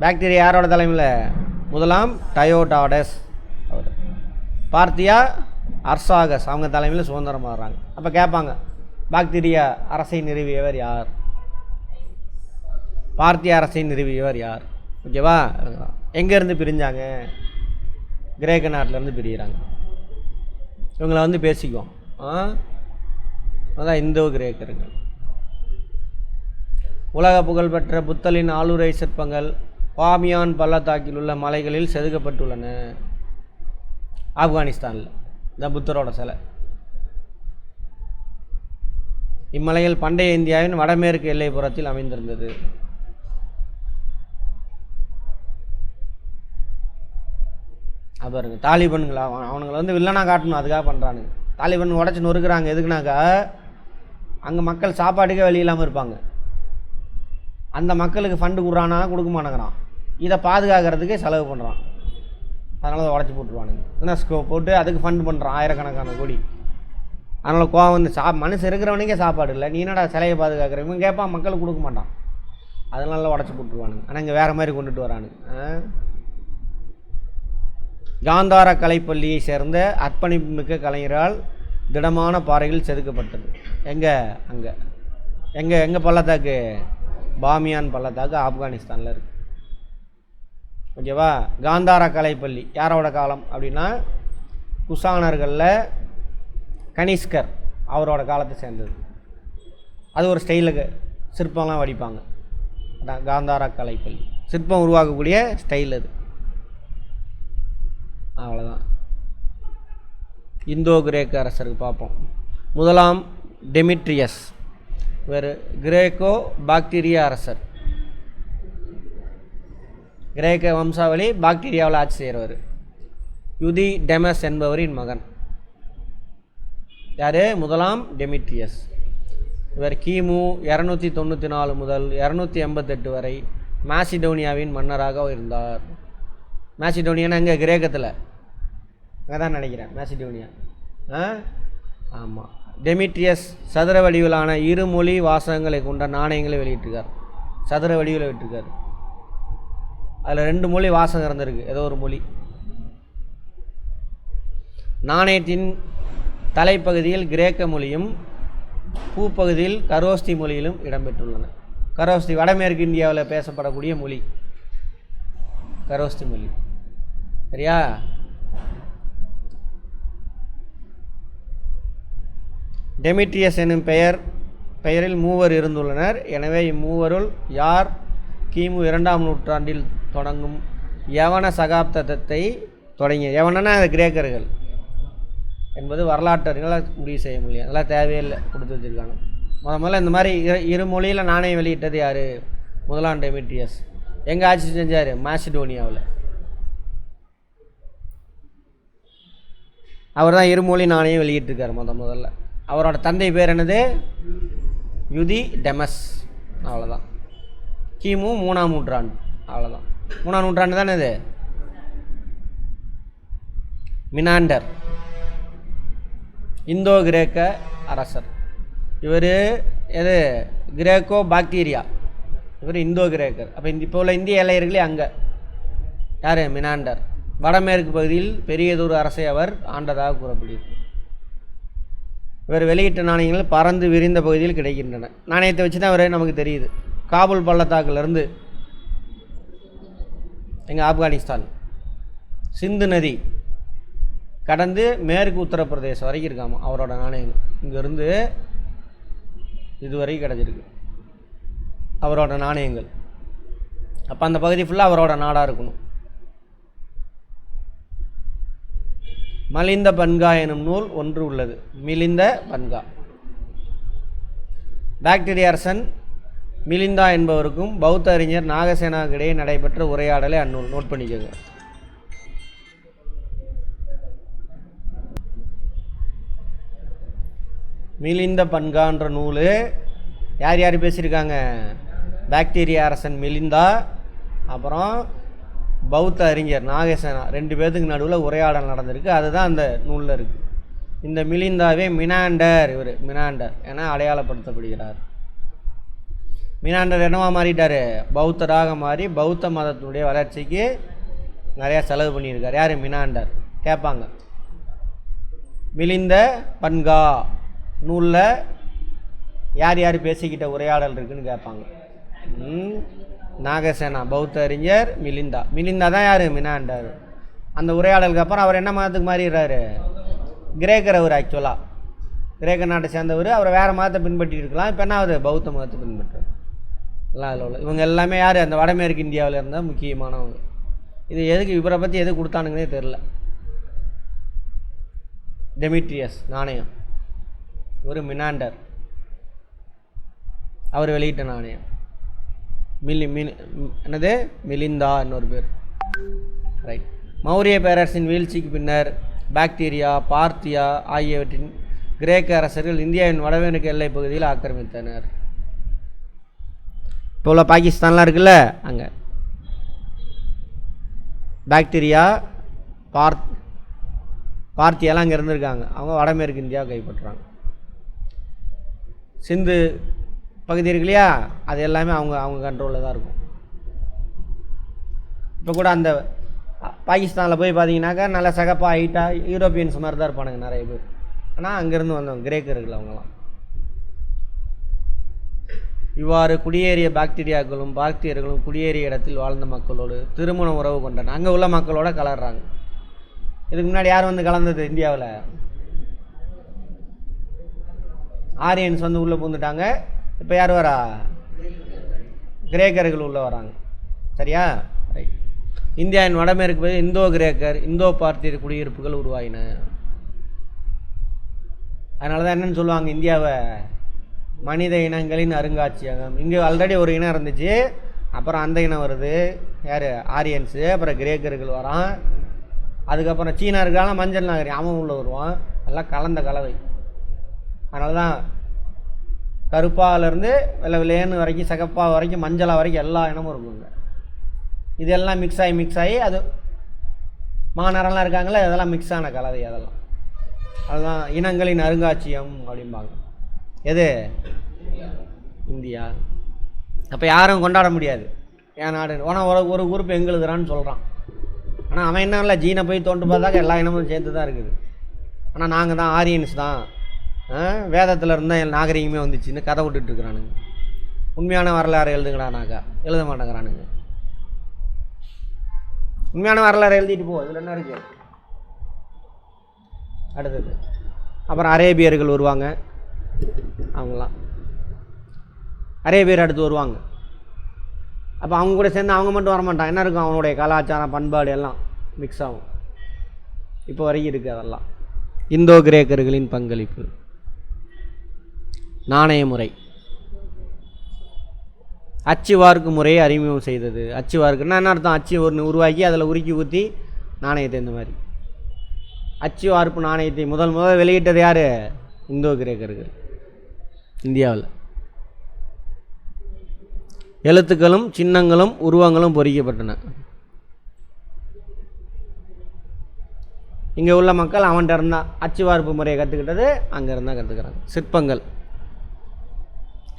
பாக்டீரியா யாரோட தலைமையில்? முதலாம் டயோடாட்டஸ் அவர். பார்த்தியா அர்சாகஸ் அவங்க தலைமையில் சுதந்திரம் வர்றாங்க. அப்போ கேட்பாங்க, பாக்டீரியா அரசை நிறுவியவர் யார்? பார்த்தியா அரசை நிறுவியவர் யார்? ஓகேவா? எங்கேருந்து பிரிஞ்சாங்க? கிரேக்க நாட்டிலேருந்து பிரிகிறாங்க. இவங்களை வந்து பேசிக்குவோம். அதான் இந்தோ கிரேக்கர்கள். உலக புகழ்பெற்ற புத்தலின் ஆளுரை சிற்பங்கள் பாமியான் பள்ளத்தாக்கில் உள்ள மலைகளில் செதுக்கப்பட்டுள்ளன. ஆப்கானிஸ்தானில் இந்த புத்தரோட சிலை. இம்மலைகள் பண்டைய இந்தியாவின் வடமேற்கு எல்லைப்புறத்தில் அமைந்திருந்தது. அது பாருங்க, தாலிபன்களா அவனுங்களை வந்து வில்லனாக காட்டணும், அதுக்காக பண்ணுறானுங்க. தாலிபன் உடச்சி நொறுக்குறாங்க. எதுக்குனாக்கா அங்கே மக்கள் சாப்பாட்டுக்கே வழி இல்லாமல் இருப்பாங்க. அந்த மக்களுக்கு ஃபண்டு கொடுறானா கொடுக்க மாட்டேங்கிறான். இதை பாதுகாக்கிறதுக்கே செலவு பண்ணுறான். அதனால அதை உடச்சி போட்டுருவானுங்க. யுனெஸ்கோ போட்டு அதுக்கு ஃபண்டு பண்ணுறான் ஆயிரக்கணக்கான கோடி. அதனால் கோவம் வந்து மனுஷன் இருக்கிறவனுக்கே சாப்பாடு இல்லை, நீ என்னடா சிலையை பாதுகாக்கிற? இவன் கேட்பான், மக்களுக்கு கொடுக்க மாட்டான். அதனால உடச்சி போட்டுருவானுங்க. ஆனால் இங்கே வேறு மாதிரி கொண்டுட்டு வரானுங்க. காந்தார கலைப்பள்ளியை சேர்ந்த அர்ப்பணிப்புமிக்க கலைஞரால் திடமான பாறைகள் செதுக்கப்பட்டது. எங்கே? அங்கே எங்கே பள்ளத்தாக்கு? பாமியான் பள்ளத்தாக்கு ஆப்கானிஸ்தானில் இருக்குது. ஓகேவா? காந்தார கலைப்பள்ளி யாரோட காலம் அப்படின்னா குஷானர்களில் கனிஷ்கர் அவரோட காலத்தை சேர்ந்தது. அது ஒரு ஸ்டைலுக்கு சிற்பம்லாம் வடிப்பாங்க. அதான் காந்தார கலைப்பள்ளி, சிற்பம் உருவாக்கக்கூடிய ஸ்டைல் அது. அவ்வளோதான். இந்தோ கிரேக்க அரசருக்கு பார்ப்போம். முதலாம் டெமிட்ரியஸ், வேறு கிரேக்கோ பாக்டீரிய அரசர். கிரேக்க வம்சாவளி, பாக்டீரியாவில் ஆட்சி செய்கிறவர். யுதி டெமஸ் என்பவரின் மகன். யார்? முதலாம் டெமிட்ரியஸ். இவர் கிமு 294 முதல் 288 வரை மாசிடோனியாவின் மன்னராக இருந்தார். மாசிடோனியானா இங்கே கிரேக்கத்தில் அங்கே தான் நினைக்கிறேன், மாசிடோனியா. ஆமாம். டெமிட்ரியஸ் சதுர வடிவிலான இருமொழி வாசகங்களை கொண்ட நாணயங்களை வெளியிட்டிருக்கார். சதுர வடிவில் விட்டுருக்கார். அதில் 2 மொழி வாசகம் இருந்திருக்கு, ஏதோ ஒரு மொழி. நாணயத்தின் தலைப்பகுதியில் கிரேக்க மொழியும் பூப்பகுதியில் கரோஸ்தி மொழியிலும் இடம்பெற்றுள்ளன. கரோஸ்தி வடமேற்கு இந்தியாவில் பேசப்படக்கூடிய மொழி, கரோஸ்தி மொழி. சரியா? டெமிட்ரியஸ் எனும் பெயரில் 3 இருந்துள்ளனர். எனவே இம்மூவருள் யார் கிமு 2ஆம் நூற்றாண்டில் தொடங்கும் யவன சகாப்தத்தை தொடங்கிய யவனனா கிரேக்கர்கள் என்பது வரலாற்றறிஞர்களால் முடிவு செய்ய முடியும். அதெல்லாம் தேவையில்லை, கொடுத்து வச்சுருக்காங்க. முதல்ல இந்த மாதிரி இரு மொழியில் நாணயம் வெளியிட்டது யார்? முதலாம் டெமிட்ரியஸ். எங்கே ஆட்சி செஞ்சார்? மாசிடோனியாவில். அவர் தான் இருமொழி நாணயம் வெளியிட்டிருக்கார் முதல்ல. அவரோட தந்தை பேர் என்னது? யுதி டெமஸ். அவ்வளோதான். கிமு 3ஆம் நூற்றாண்டு. அவ்வளோதான். 3ஆம் நூற்றாண்டு தானே இது. மினாண்டர் இந்தோ கிரேக்க அரசர். இவர் எது? Greco bacteria. இவர் இந்தோ கிரேக்கர். அப்போ இப்போ உள்ள இந்திய எல்லையர்களே அங்கே யார்? மினாண்டர். வடமேற்கு பகுதியில் பெரியதொரு அரசை அவர் ஆண்டதாக கூறப்படுகிறது. இவர் வெளியிட்ட நாணயங்கள் பறந்து விரிந்த பகுதியில் கிடைக்கின்றன. நாணயத்தை வச்சு தான் அவர் நமக்கு தெரியுது. காபூல் பள்ளத்தாக்கிலிருந்து எங்கள் ஆப்கானிஸ்தான் சிந்து நதி கடந்து மேற்கு உத்தரப்பிரதேசம் வரைக்கும் இருக்காமா அவரோட நாணயங்கள். இங்கேருந்து இதுவரைக்கும் கிடச்சிருக்கு அவரோட நாணயங்கள். அப்போ அந்த பகுதி ஃபுல்லாக அவரோட நாடாக இருக்கணும். மலிந்த பன்கா எனும் நூல் ஒன்று உள்ளது. மிலிந்த பன்கா. பாக்டீரிய அரசன் மிலிந்தா என்பவருக்கும் பௌத்த அறிஞர் நாகசேனாவுக்கு இடையே நடைபெற்ற உரையாடலை அந்நூல். நோட் பண்ணிக்கோங்க. மிலிந்த பன்கான்ற நூல் யார் யார் பேசியிருக்காங்க? பாக்டீரிய அரசன் மிலிந்தா, அப்புறம் பௌத்த அறிஞர் நாகசேனா, 2 பேர்த்துக்கு நடுவில் உரையாடல் நடந்திருக்கு. அதுதான் அந்த நூலில் இருக்குது. இந்த மிலிந்தாவே மினாண்டர், இவர் மினாண்டர் என அடையாளப்படுத்தப்படுகிறார். மினாண்டர் என்னவா மாறிட்டார்? பௌத்தராக மாறி பௌத்த மதத்தினுடைய வளர்ச்சிக்கு நிறையா செலவு பண்ணியிருக்கார். யார்? மினாண்டர். கேட்பாங்க. மிலிந்த பன்கா நூலில் யார் யார் பேசிக்கிட்ட உரையாடல் இருக்குதுன்னு கேட்பாங்க. நாகசேனா பௌத்த அறிஞர், மிலிந்தா தான் யார்? மினாண்டர். அந்த உரையாடலுக்கு அப்புறம் அவர் என்ன மதத்துக்கு மாறிடுறாரு? கிரேக்கர். அவர் ஆக்சுவலாக கிரேக்க நாட்டை சேர்ந்தவர். அவர் வேறு மதத்தை பின்பற்றி இருக்கலாம். இப்போ என்ன ஆகுது? பௌத்த மதத்தை பின்பற்றார். எல்லாம் அதில் உள்ள இவங்க எல்லாமே யார்? அந்த வடமேற்கு இந்தியாவில் இருந்தால் முக்கியமானவங்க. இது எதுக்கு இவரை பற்றி எது கொடுத்தானுங்கன்னே தெரில. டெமிட்ரியஸ் நாணயம், ஒரு மினாண்டர் அவர் வெளியிட்ட நாணயம். என்னது? மிலிந்தா இன்னொரு பேர். ரைட். மௌரிய பேரரசின் வீழ்ச்சிக்கு பின்னர் பாக்டீரியா, பார்த்தியா ஆகியவற்றின் கிரேக்க அரசர்கள் இந்தியாவின் வடமேற்கு எல்லை பகுதியில் ஆக்கிரமித்தனர். இப்போ உள்ள பாகிஸ்தான்லாம் இருக்குல்ல, அங்கே பாக்டீரியா, பார்த்தியாலாம் அங்கே இருந்திருக்காங்க. அவங்க வடமேற்கு இந்தியாவை கைப்பற்றுறாங்க. சிந்து பகுதி இருக்கு இல்லையா, அது எல்லாமே அவங்க கண்ட்ரோலில் தான் இருக்கும். இப்போ கூட அந்த பாகிஸ்தானில் போய் பார்த்தீங்கன்னாக்கா நல்லா சகப்பா ஹைட்டாக யூரோப்பியன்ஸ் மாதிரி தான் இருப்பானுங்க நிறைய பேர். ஆனால் அங்கேருந்து வந்தவங்க கிரேக்கர்கள் அவங்களாம். இவ்வாறு குடியேறிய பாக்டீரியாக்களும் பாக்டீரியர்களும் குடியேறிய இடத்தில் வாழ்ந்த மக்களோடு திருமண உறவு கொண்டன. அங்கே உள்ள மக்களோட கலர்றாங்க. இதுக்கு முன்னாடி யார் வந்து கலந்தது இந்தியாவில்? ஆரியன்ஸ் வந்து உள்ளே பூந்துட்டாங்க. இப்போ யார் வரா? கிரேக்கர்கள் உள்ளே வராங்க. சரியா? ரைட். இந்தியாவின் வடமேற்கு போய் இந்தோ கிரேக்கர் இந்தோ பார்த்தியர் குடியிருப்புகள் உருவாயின. அதனால தான் என்னென்னு சொல்லுவாங்க, இந்தியாவை மனித இனங்களின் அருங்காட்சியகம். இங்கே ஆல்ரெடி ஒரு இனம் இருந்துச்சு, அப்புறம் அந்த இனம் வருது, யார்? ஆரியன்ஸு. அப்புறம் கிரேக்கர்கள் வரான், அதுக்கப்புறம் சீனா இருக்காலும் மஞ்சள் நாகரி அவன் உள்ள வருவான். எல்லாம் கலந்த கலவை. அதனால தான் கருப்பாவிலேருந்து வெள்ளை விளையன்னு வரைக்கும் சகப்பா வரைக்கும் மஞ்சளா வரைக்கும் எல்லா இனமும் இருக்குங்க. இதெல்லாம் மிக்ஸ் ஆகி அது மாநரெல்லாம் இருக்காங்களே, அதெல்லாம் மிக்ஸ் ஆன கலவை. அதெல்லாம் அதுதான் இனங்களின் அருங்காட்சியம் அப்படிம்பாங்க. எது? இந்தியா. அப்போ யாரும் கொண்டாட முடியாது ஏன் நாடு. ஆனால் ஒரு குரூப் எங்களுதுறான்னு சொல்கிறான். ஆனால் அவன் என்ன இல்லை, ஜீனை போய் தோண்டு பார்த்தாக்க எல்லா இனமும் சேர்த்து தான் இருக்குது. ஆனால் நாங்கள் தான் ஆரியன்ஸ் தான், வேதத்தில் இருந்தால் நாகரிகமே வந்துச்சுன்னு கதை விட்டுட்டுருக்குறானுங்க. உண்மையான வரலாறு எழுதுங்கடானாக்கா எழுத மாட்டேங்கிறானுங்க. உண்மையான வரலாறு எழுதிட்டு போ, இதில் என்ன இருக்குது? அடுத்தது அப்புறம் அரேபியர்கள் வருவாங்க. அவங்களாம் அரேபியர் அடுத்து வருவாங்க. அப்போ அவங்க கூட சேர்ந்து அவங்க மட்டும் வரமாட்டான். என்ன இருக்கும்? அவனுடைய கலாச்சாரம் பண்பாடு எல்லாம் மிக்ஸ் ஆகும். இப்போ வரைக்கும் இருக்குது அதெல்லாம். இந்தோ கிரேக்கர்களின் பங்களிப்பு. நாணய முறை. அச்சு வார்க்கு முறையை அறிமுகம் செய்தது. அச்சு வார்க்குன்னா என்ன அர்த்தம்? அச்சு ஒன்று உருவாக்கி அதில் உருக்கி ஊற்றி நாணயத்தை இந்த மாதிரி அச்சு வார்ப்பு நாணயத்தை முதல் வெளியிட்டது யார்? இந்தோ கிரேக்கர்கள் இந்தியாவில். எழுத்துக்களும் சின்னங்களும் உருவங்களும் பொறிக்கப்பட்டன. இங்கே உள்ள மக்கள் அவன்கிட்ட இருந்தால் அச்சு வார்ப்பு முறையை கற்றுக்கிட்டது அங்கே இருந்தால் கற்றுக்கிறாங்க. சிற்பங்கள்.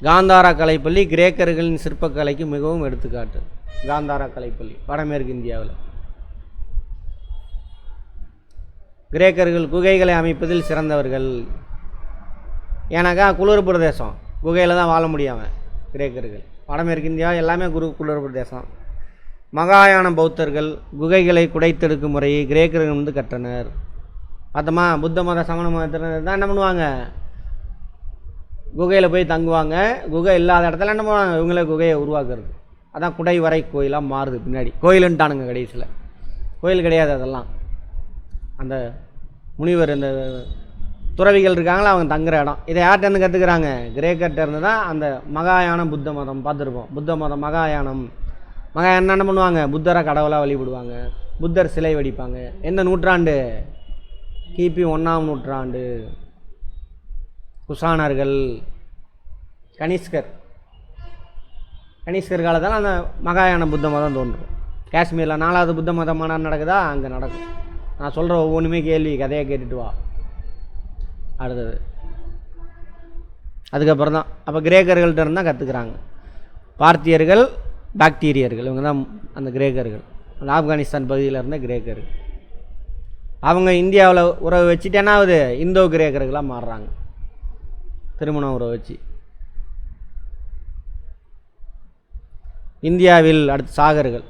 காந்தாரா கலைப்பள்ளி கிரேக்கர்களின் சிற்பக்கலைக்கு மிகவும் எடுத்துக்காட்டு. காந்தாரா கலைப்பள்ளி வடமேற்கு இந்தியாவில். கிரேக்கர்கள் குகைகளை அமைப்பதில் சிறந்தவர்கள். ஏன்னாக்கா குளிர் பிரதேசம், குகையில் தான் வாழ முடியாமல் கிரேக்கர்கள். வடமேற்கு இந்தியா எல்லாமே குளிர் பிரதேசம். மகாயான பௌத்தர்கள் குகைகளை குடைத்தெடுக்கும் முறையை கிரேக்கர்கள் வந்து கற்றனர். பார்த்தோமா? புத்த மத சமண மதத்தினர் தான் என்ன பண்ணுவாங்க? குகையில் போய் தங்குவாங்க. குகை இல்லாத இடத்துல என்ன பண்ணுவாங்க? இவங்களே குகையை உருவாக்குறது. அதான் குடை வரை கோயிலாக மாறுது. பின்னாடி கோயிலுன்ட்டானுங்க கடைசியில். கோயில் கிடையாது அதெல்லாம். அந்த முனிவர் இந்த துறவிகள் இருக்காங்களா, அவங்க தங்குற இடம். இதை யார்கிட்டருந்து கற்றுக்குறாங்க? கிரேக்கர்கிட்ட இருந்து தான். அந்த மகாயானம் புத்த மதம் பார்த்துருப்போம். புத்த மதம் மகாயானம். மகாயானம் என்ன பண்ணுவாங்க? புத்தரை கடவுளாக வழிபடுவாங்க. புத்தர் சிலை வடிப்பாங்க. எந்த நூற்றாண்டு? கிபி 1ஆம் நூற்றாண்டு. குஷானர்கள், கனிஷ்கர் காலத்தில் அந்த மகாயான புத்த மதம் தோன்றும். காஷ்மீரில் 4வது புத்த மதம் மாநாடு நடக்குதா? அங்கே நடக்கும். நான் சொல்கிற ஒவ்வொன்றுமே கேள்வி, கதையை கேட்டுட்டு வா. அடுத்தது அதுக்கப்புறம் தான் அப்போ கிரேக்கர்கள்ட்ட இருந்தால் கற்றுக்குறாங்க. பார்த்தியர்கள், பாக்டீரியர்கள், இவங்க தான் அந்த கிரேக்கர்கள். அந்த ஆப்கானிஸ்தான் பகுதியில் இருந்த கிரேக்கர்கள். அவங்க இந்தியாவில் உறவு வச்சுட்டு என்ன ஆகுது? இந்தோ கிரேக்கர்களாக மாறுறாங்க. திருமண உறவு வச்சு. இந்தியாவில் அடுத்து சாகர்கள்.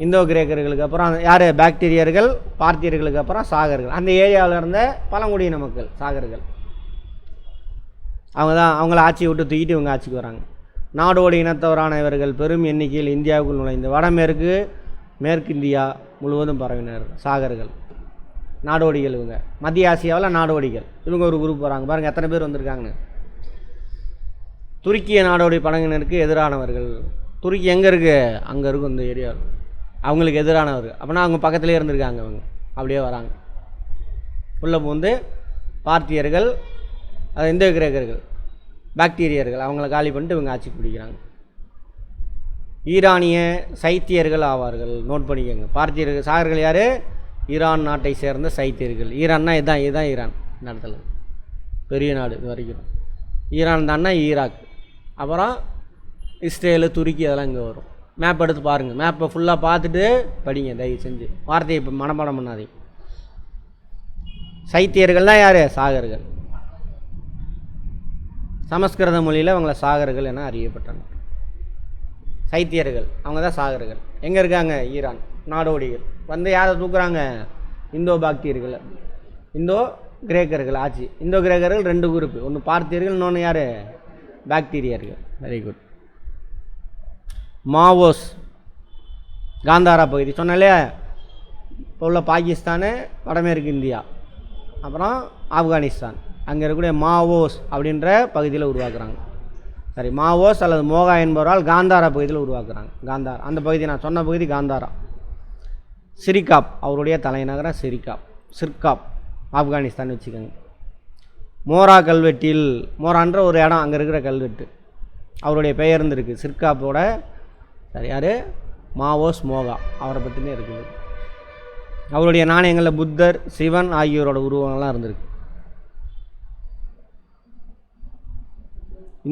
இந்தோ கிரேக்கர்களுக்கு அப்புறம் யார்? பாக்டீரியர்கள். பார்த்தியர்களுக்கு அப்புறம் சாகர்கள். அந்த ஏரியாவில் இருந்த பழங்குடியின மக்கள் சாகர்கள். அவங்க தான் அவங்கள ஆட்சியை விட்டு தூக்கிட்டு இவங்க ஆட்சிக்கு வராங்க. நாடோடி இனத்தவரான இவர்கள் பெரும் எண்ணிக்கையில் இந்தியாவுக்குள் நுழைந்து மேற்கு இந்தியா முழுவதும் பரவினர். சாகர்கள் நாடோடிகள். இவங்க மத்திய ஆசியாவில் நாடோடிகள். இவங்க ஒரு குரூப் வராங்க. பாருங்கள் எத்தனை பேர் வந்திருக்காங்கன்னு. துருக்கிய நாடோடி பழங்கினருக்கு எதிரானவர்கள். துருக்கி எங்கே இருக்குது? அங்கே இருக்கும் இந்த ஏரியா. அவங்களுக்கு எதிரானவர்கள். அப்படின்னா அவங்க பக்கத்துலேயே இருந்திருக்காங்க. அவங்க அப்படியே வராங்க. உள்ளே பூந்து பார்த்தியர்கள், அது இந்தோ கிரேக்கர்கள், பாக்டீரியர்கள் அவங்கள காலி பண்ணிட்டு இவங்க ஆட்சி பிடிக்கிறாங்க. ஈரானிய சைத்தியர்கள் ஆவார்கள். நோட் பண்ணிக்கோங்க. பார்த்தியர்கள் சாகர்கள் யார்? ஈரான் நாட்டை சேர்ந்த சைத்தியர்கள். ஈரான்னா இதுதான் ஈரான். இந்த இடத்துல பெரிய நாடு இது வரைக்கும். ஈரான் தான்னா ஈராக், அப்புறம் இஸ்ரேலு, துருக்கி அதெல்லாம் இங்கே வரும். மேப் எடுத்து பாருங்கள், மேப்பை ஃபுல்லாக பார்த்துட்டு படிங்க தயவு செஞ்சு. வார்த்தையை இப்போ மனப்பாடம் பண்ணாதீங்க. சைத்தியர்கள் தான் யார்? சாகர்கள். சமஸ்கிருத மொழியில் அவங்கள சாகர்கள் என அறியப்பட்டனர். சைத்தியர்கள் அவங்க தான் சாகர்கள். எங்கே இருக்காங்க? ஈரான். நாடோடிகள் வந்து யாரை தூக்குறாங்க? இந்தோ பாக்தியர்கள், இந்தோ கிரேக்கர்கள் ஆட்சி. இந்தோ கிரேக்கர்கள் 2 குரூப், ஒன்று பார்த்தியர்கள், இன்னொன்று யார்? பாக்டீரியர்கள். Very good. மாவோஸ் காந்தாரா பகுதி சொன்னாலே, இப்போ உள்ள பாகிஸ்தானு, வடமேற்கு இந்தியா, அப்புறம் ஆப்கானிஸ்தான், அங்கே இருக்கக்கூடிய மாவோஸ் அப்படின்ற பகுதியில் உருவாக்குறாங்க. சரி, மாவோஸ் அல்லது மோகா என்பவரால் காந்தாரா பகுதியில் உருவாக்குறாங்க. காந்தாரா அந்த பகுதி நான் சொன்ன பகுதி காந்தாரா. சிரிகாப் அவருடைய தலைநகரம் சிர்காப் ஆப்கானிஸ்தான் வச்சுக்கோங்க. மோரா கல்வெட்டில், மோரான்ற ஒரு இடம் அங்கே இருக்கிற கல்வெட்டு அவருடைய பெயர் இருந்திருக்கு. சிர்காப்போட சரி யார்? மாவோஸ் மோகா, அவரை பற்றினே இருக்குது. அவருடைய நாணயங்களில் புத்தர், சிவன் ஆகியோரோட உருவங்கள்லாம் இருந்திருக்கு.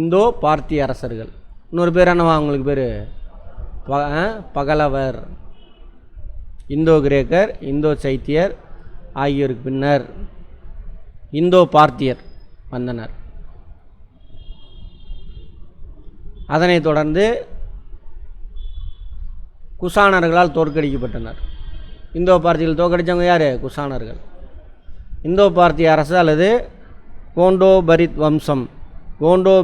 இந்தோ பார்த்திய அரசர்கள். இன்னொரு பேர் என்னவா அவங்களுக்கு பேர்? பகலவர். இந்தோ கிரேக்கர், இந்தோ சைத்தியர் ஆகியோருக்கு பின்னர் இந்தோ பார்த்தியர் வந்தனர். அதனைத் தொடர்ந்து குஷானர்களால் தோற்கடிக்கப்பட்டனர். இந்தோ பார்த்தியர்கள் தோற்கடித்தவங்க யார்? குஷானர்கள். இந்தோ பார்த்திய அரசு அல்லது கோண்டோ பரித் வம்சம் கோண்டோ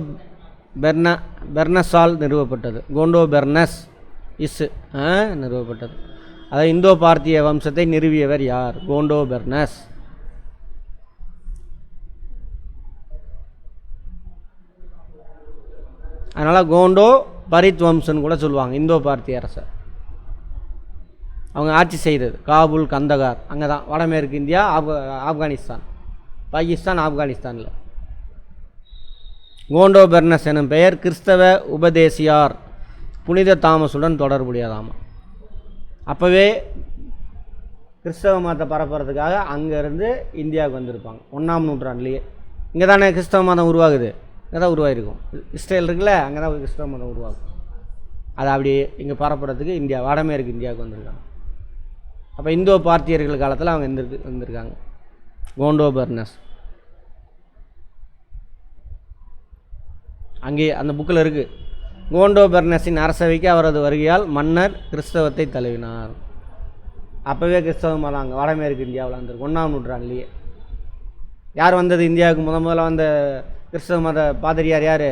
பெர்னஸால் நிறுவப்பட்டது. கோண்டோ பெர்னஸ் நிறுவப்பட்டது. அதாவது இந்தோ பார்த்திய வம்சத்தை நிறுவியவர் யார்? கோண்டோ பெர்னஸ். அதனால் கோண்டோ பரித் வம்சன்னு கூட சொல்லுவாங்க. இந்தோ பார்த்திய அரசர் அவங்க ஆட்சி செய்தது காபூல், கந்தகார், அங்கே தான் வடமேற்கு இந்தியா, ஆப்கானிஸ்தான், பாகிஸ்தான், ஆப்கானிஸ்தானில். கோண்டோ பெர்னஸ் எனும் பெயர் கிறிஸ்தவ உபதேசியார் புனித தாமஸுடன் தொடர்புடையதாமா. அப்போவே கிறிஸ்தவ மதத்தை பரப்புறதுக்காக அங்கேருந்து இந்தியாவுக்கு வந்திருப்பாங்க 1ஆம் நூற்றாண்டுலேயே. இங்கே தானே கிறிஸ்தவ மதம் உருவாகுது, இங்கே தான் உருவாகிருக்கும். இஸ்ரேல் இருக்குல்ல, அங்கே தான் கிறிஸ்தவ மதம் உருவாகும். அதை அப்படியே இங்கே பரப்புறதுக்கு இந்தியா, வடமேற்கு இந்தியாவுக்கு வந்திருக்காங்க. அப்போ இந்தோ பார்த்தியர்கள் காலத்தில் அவங்க வந்திருக்காங்க. கோண்டோ பெர்னஸ் அங்கே அந்த புக்கில் இருக்குது. கோண்டோ பெர்னஸின் அரசவைக்கு அவரது வருகையால் மன்னர் கிறிஸ்தவத்தை தழுவினார். அப்போவே கிறிஸ்தவ மதம் அங்கே வடமேற்கு இந்தியாவில் வந்திருக்கு 1ஆம் நூற்றாண்டுலேயே. யார் வந்தது இந்தியாவுக்கு? முதல்ல வந்த கிறிஸ்தவ மத பாதிரியார் யார்?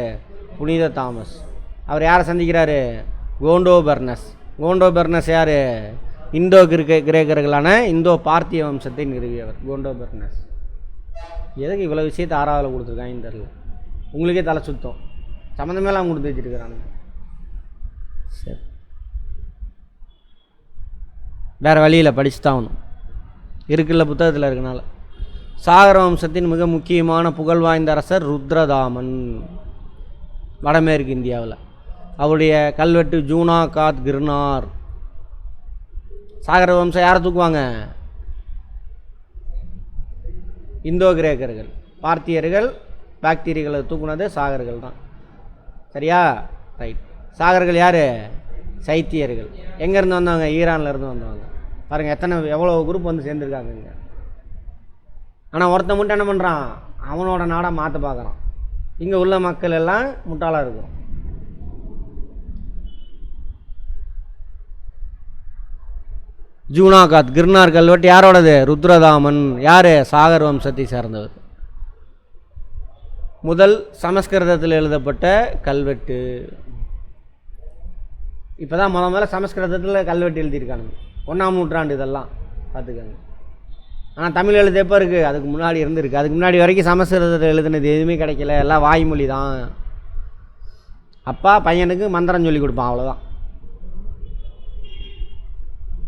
புனித தாமஸ். அவர் யாரை சந்திக்கிறாரு? கோண்டோ பெர்னஸ். கோண்டோ பெர்னஸ் யார்? இந்தோ கிரேக்கர்களான இந்தோ பார்த்திய வம்சத்தை நிறுவியவர் கோண்டோ பெர்னஸ். எதுக்கு இவ்வளோ விஷயத்தை 6ஆவதில் கொடுத்துருக்காங்கன்னு தெரியல. உங்களுக்கே தலை சுத்தம், சம்மந்தமேலாம் கொடுத்து வச்சுருக்கிறானுங்க. சரி, வேறு வழியில் படிச்சு தான் ஆகணும், இருக்குல்ல புத்தகத்தில் இருக்கனால. சாகர வம்சத்தின் மிக முக்கியமான புகழ் வாய்ந்த அரசர் ருத்ரதாமன், வடமேற்கு இந்தியாவில். அவருடைய கல்வெட்டு ஜூனா காத் கிர்னார். சாகர வம்சம் யாரை தூக்குவாங்க? இந்தோ கிரேக்கர்கள். பார்த்தியர்கள், பாக்டீரியர்களை தூக்குனது சாகர்கள் தான். சரியா? ரைட். சாகர்கள் யார்? சைத்தியர்கள். எங்கேருந்து வந்தவங்க? ஈரான்லேருந்து வந்தவங்க. பாருங்கள் எவ்வளோ குரூப் வந்து சேர்ந்துருக்காங்க இங்கே. ஆனால் ஒருத்தன் மட்டும் என்ன பண்ணுறான்? அவனோட நாடை மாற்ற பார்க்குறான். இங்கே உள்ள மக்கள் எல்லாம் முட்டாளாக இருக்கும். ஜூனாகாத் கிர்னார் கல்வெட்டு யாரோடது? ருத்ரதாமன். யார்? சாகர் வம்சத்தை சேர்ந்தவர். முதல் சமஸ்கிருதத்தில் எழுதப்பட்ட கல்வெட்டு. இப்போ தான் முதல்ல சமஸ்கிருதத்தில் கல்வெட்டு எழுதியிருக்கானுங்க 1ஆம் நூற்றாண்டு. இதெல்லாம் பார்த்துக்கோங்க. ஆனால் தமிழ் எழுத எப்போ இருக்குது? அதுக்கு முன்னாடி இருந்துருக்கு. அதுக்கு முன்னாடி வரைக்கும் சமஸ்கிருதத்தில் எழுதுனது எதுவுமே கிடைக்கல, எல்லாம் வாய்மொழி தான். அப்பா பையனுக்கு மந்திரம் சொல்லி கொடுப்பான், அவ்வளோதான்.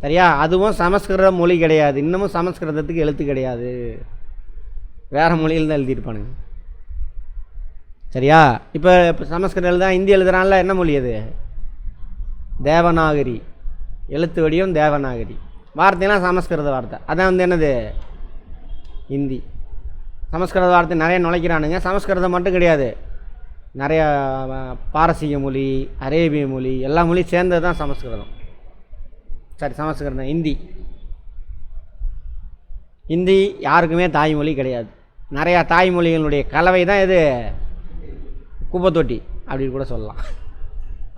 சரியா? அதுவும் சமஸ்கிருத மொழி கிடையாது. இன்னமும் சமஸ்கிருதத்துக்கு எழுத்து கிடையாது, வேறு மொழியில் தான் எழுதியிருப்பானுங்க. சரியா? இப்போ சமஸ்கிருதம் எழுத இந்தி எழுதுறான்ல, என்ன மொழி அது? தேவநாகரி. எழுத்து வடிவம் தேவநாகரி. வார்த்தைலாம் சமஸ்கிருத வார்த்தை. அதான் வந்து என்னது? இந்தி. சமஸ்கிருத வார்த்தை நிறைய நுழைக்கிறானுங்க. சமஸ்கிருதம் மட்டும் கிடையாது, நிறையா பாரசீக மொழி, அரேபிய மொழி, எல்லா மொழியும் சேர்ந்தது தான் சமஸ்கிருதம். சமஸ்கிருதம் ஹிந்தி யாருக்குமே தாய்மொழி கிடையாது. நிறையா தாய்மொழிகளுடைய கலவை தான் இது குப்பை தொட்டி அப்படின்னு கூட சொல்லலாம்.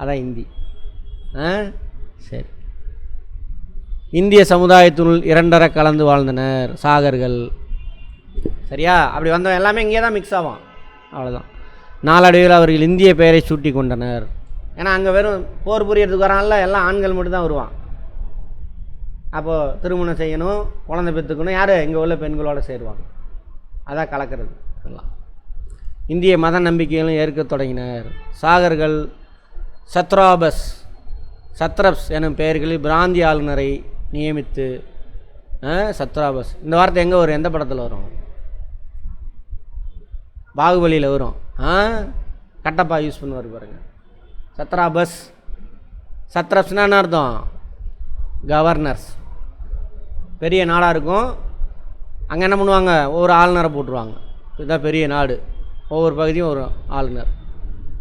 அதான் ஹிந்தி. சரி, இந்திய சமுதாயத்தினுள் இரண்டரை கலந்து வாழ்ந்தனர் சாகர்கள். சரியா? அப்படி வந்தவன் எல்லாமே இங்கே தான் மிக்ஸ் ஆவான். அவ்வளோதான். நாளடைவில் அவர்கள் இந்திய பெயரை சூட்டி கொண்டனர். ஏன்னா அங்கே வெறும் போர் புரியறதுக்கு வரான்ல, எல்லாம் ஆண்கள் மட்டும் தான் வருவான். அப்போது திருமணம் செய்யணும், குழந்தை பெற்றுக்கணும், யார் இங்கே உள்ள பெண்களோடு சேருவாங்க. அதான் கலக்கிறது எல்லாம். இந்திய மத நம்பிக்கைகளும் ஏற்க தொடங்கினர். சாகர்கள் சத்ரப்ஸ் எனும் பெயர்களில் பிராந்திய ஆளுநரை நியமித்து சத்ராபஸ். இந்த வார்த்தை எங்கே வரும்? எந்த படத்தில் வரும்? பாகுபலியில் வரும். கட்டப்பா யூஸ் பண்ணுவார் பாருங்கள். சத்ரப்ஸ்னா என்ன அர்த்தம்? கவர்னர்ஸ். பெரிய நாடாக இருக்கும், அங்கே என்ன பண்ணுவாங்க? ஒவ்வொரு ஆளுநரை போட்டுருவாங்க. இதுதான் பெரிய நாடு, ஒவ்வொரு பகுதியும் ஒரு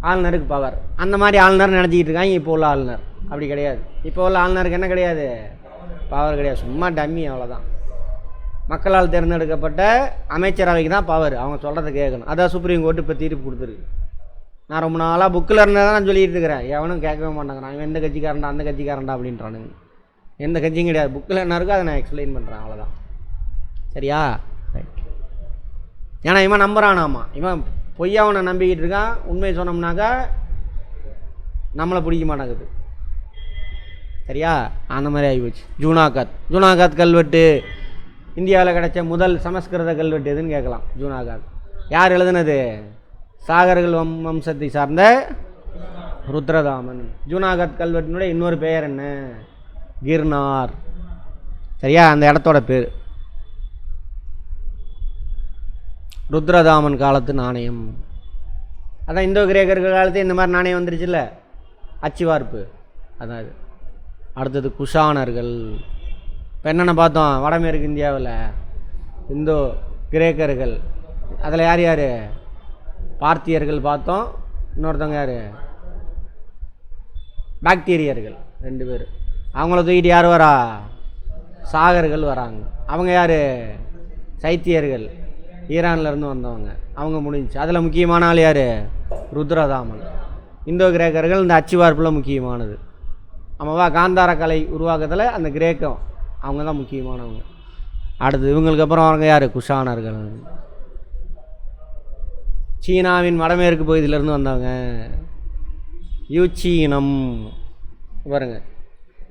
ஆளுநருக்கு பவர். அந்த மாதிரி ஆளுநர் நினச்சிக்கிட்டு இருக்காங்க இப்போ உள்ள ஆளுநர். அப்படி கிடையாது. இப்போ உள்ள ஆளுநருக்கு என்ன கிடையாது? பவர் கிடையாது, சும்மா டம்மி, அவ்வளோதான். மக்களால் தேர்ந்தெடுக்கப்பட்ட அமைச்சரவைக்கு தான் பவர். அவங்க சொல்கிறத கேட்கணும். அதான் சுப்ரீம் கோர்ட்டு இப்போ தீர்ப்பு கொடுத்துருக்கு. நான் ரொம்ப நாளாக புக்கில் இருந்தால் தான் நான் சொல்லிகிட்டு இருக்கிறேன். எவனும் கேட்கவே மாட்டாங்க. நான் எந்த கட்சிக்காரண்டா அந்த கட்சிக்காரண்டா அப்படின்றானுங்க. எந்த கட்சியும் கிடையாது. புக்கில் என்ன இருக்கோ அதை நான் எக்ஸ்பிளைன் பண்ணுறேன், அவ்வளோதான். சரியா? ரைட். ஏன்னா இவன் நம்புறானாமா, இவன் பொய்யா அவனை நம்பிக்கிட்டு இருக்கான். உண்மையை சொன்னோம்னாக்கா நம்மளை பிடிக்க மாட்டேங்குது. சரியா? அந்த மாதிரி ஆகிப்போச்சு. ஜூனாகாத் கல்வெட்டு இந்தியாவில் கிடைச்ச முதல் சமஸ்கிருத கல்வெட்டு எதுன்னு கேட்கலாம். ஜூனாகாத் யார் எழுதுனது? சாகர்கள் வம்சத்தை சார்ந்த ருத்ரதாமன். ஜூனாகாத் கல்வெட்டினுடைய இன்னொரு பெயர் என்ன? கிர்னார். சரியா? அந்த இடத்தோட பேர். ருத்ரதாமன் காலத்து நாணயம். அதான் இந்தோ கிரேக்கர்கள் காலத்து இந்த மாதிரி நாணயம் வந்துருச்சுல்ல, அச்சு வார்ப்பு. அதான் இது. அடுத்தது குஷானர்கள். இப்போ என்னென்ன பார்த்தோம்? வடமேற்கு இந்தியாவில் இந்தோ கிரேக்கர்கள். அதில் யார் யார்? பார்த்தியர்கள் பார்த்தோம். இன்னொருத்தவங்க யார்? பாக்டீரியர்கள். 2 பேர். அவங்கள தூக்கிட்டு யார் வரா? சாகர்கள் வராங்க. அவங்க யார்? சைத்தியர்கள், ஈரான்லேருந்து வந்தவங்க. அவங்க முடிஞ்சிச்சு. அதில் முக்கியமான ஆள் யார்? ருத்ரதாமன். இந்தோ கிரேக்கர்கள் இந்த அச்சு வார்ப்பில் முக்கியமானது. ஆமாவா? காந்தார கலை உருவாக்கத்தில் அந்த கிரேக்கம் அவங்க தான் முக்கியமானவங்க. அடுத்து இவங்களுக்கு அப்புறம் அவங்க யார்? குஷானர்கள். சீனாவின் வடமேற்கு பகுதியிலேருந்து வந்தவங்க யூச்சீனம். பாருங்க,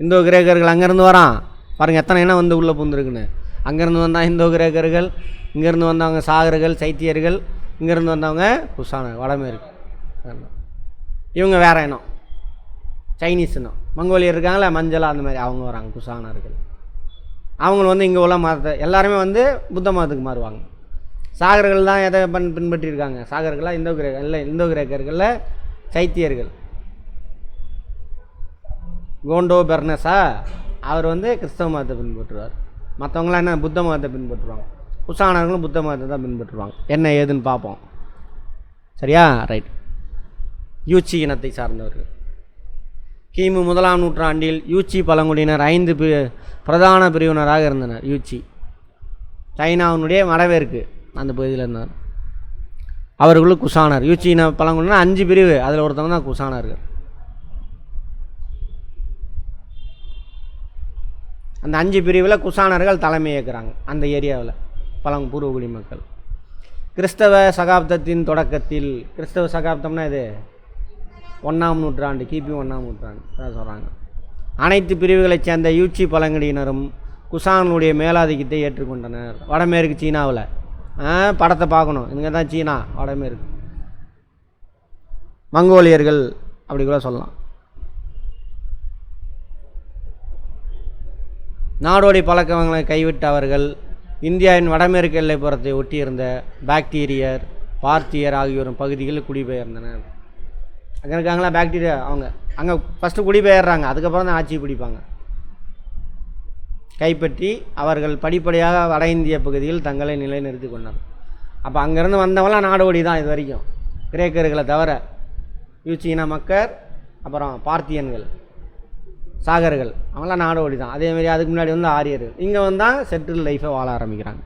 இந்தோ கிரேக்கர்கள் அங்கேருந்து வரான். பாருங்கள் எத்தனை இனம் வந்து உள்ளே பூந்துருக்குன்னு. அங்கேருந்து வந்தால் இந்தோ கிரேக்கர்கள், இங்கேருந்து வந்தவங்க சாகர்கள், சைத்தியர்கள், இங்கேருந்து வந்தவங்க குஷானர், வடமேற்கு. இவங்க வேறு இனம், சைனீஸ் இனம். மங்கோலியர் இருக்காங்களே, மஞ்சளா, அந்த மாதிரி அவங்க வராங்க, குஷானர்கள். அவங்களும் வந்து இங்கே உள்ள மதத்தை எல்லாருமே வந்து புத்த மதத்துக்கு மாறுவாங்க. சாகர்கள் தான் எதை பின்பற்றியிருக்காங்க? சாகர்களாக இந்தோ கிரேக்கர்களில் சைத்தியர்கள். கோண்டோ பெர்னஸா அவர் வந்து கிறிஸ்தவ மதத்தை பின்பற்றுவார். மற்றவங்களாம் என்ன? புத்த மதத்தை பின்பற்றுவாங்க. குஷானர்களும் புத்த மதத்தை தான் பின்பற்றுவாங்க. என்ன ஏதுன்னு பார்ப்போம். சரியா? ரைட். யூச்சி இனத்தை சார்ந்தவர்கள். கிமு 1ஆம் நூற்றாண்டில் யூச்சி பழங்குடியினர் 5 பிரதான பிரிவினராக இருந்தனர். யூச்சி சைனாவினுடைய வடமேற்கு அந்த பகுதியில் இருந்தார். அவர்களும் குஷானர். யூச்சி இன பழங்குடியினர் 5 பிரிவு. அதில் ஒருத்தவங்க தான் குஷானர்கள். அந்த 5 பிரிவில் குஷானர்கள் தலைமை ஏற்கிறாங்க அந்த ஏரியாவில் பூர்வகுடி மக்கள். கிறிஸ்தவ சகாப்தத்தின் தொடக்கத்தில், கிறிஸ்தவ சகாப்தம்னா இது 1ஆம் நூற்றாண்டு, கிபி 1ஆம் நூற்றாண்டு அதான் சொல்கிறாங்க. அனைத்து பிரிவுகளைச் சேர்ந்த யூச்சி பழங்குடியினரும் குஷானுடைய மேலாதிக்கத்தை ஏற்றுக்கொண்டனர். வடமேற்கு சீனாவில் படத்தை பார்க்கணும், இங்கே தான் சீனா, வடமேற்கு. மங்கோலியர்கள் அப்படி கூட சொல்லலாம். நாடோடி பழக்கங்களை கைவிட்ட அவர்கள் இந்தியாவின் வடமேற்கு எல்லைப்புறத்தை ஒட்டியிருந்த பாக்டீரியர், பார்த்தியர் ஆகியோரும் பகுதிகளில் குடிபெயர்ந்தனர். அங்கே இருக்காங்களா பாக்டீரியா, அவங்க அங்கே ஃபஸ்ட்டு குடிபெயர்றாங்க, அதுக்கப்புறம் தான் ஆட்சி பிடிப்பாங்க. கைப்பற்றி அவர்கள் படிப்படியாக வட இந்திய பகுதியில் தங்களை நிலைநிறுத்தி கொண்டார். அப்போ அங்கேருந்து வந்தவங்களாம் நாடோடி தான் இது வரைக்கும். கிரேக்கர்களை தவிர யூச்சீன மக்கள், அப்புறம் பார்த்தியன்கள், சாகர்கள், அவங்களாம் நாடோடி தான். அதேமாரி அதுக்கு முன்னாடி வந்து ஆரியர்கள். இங்கே வந்தால் செட்டில் லைஃப்பை வாழ ஆரம்பிக்கிறாங்க.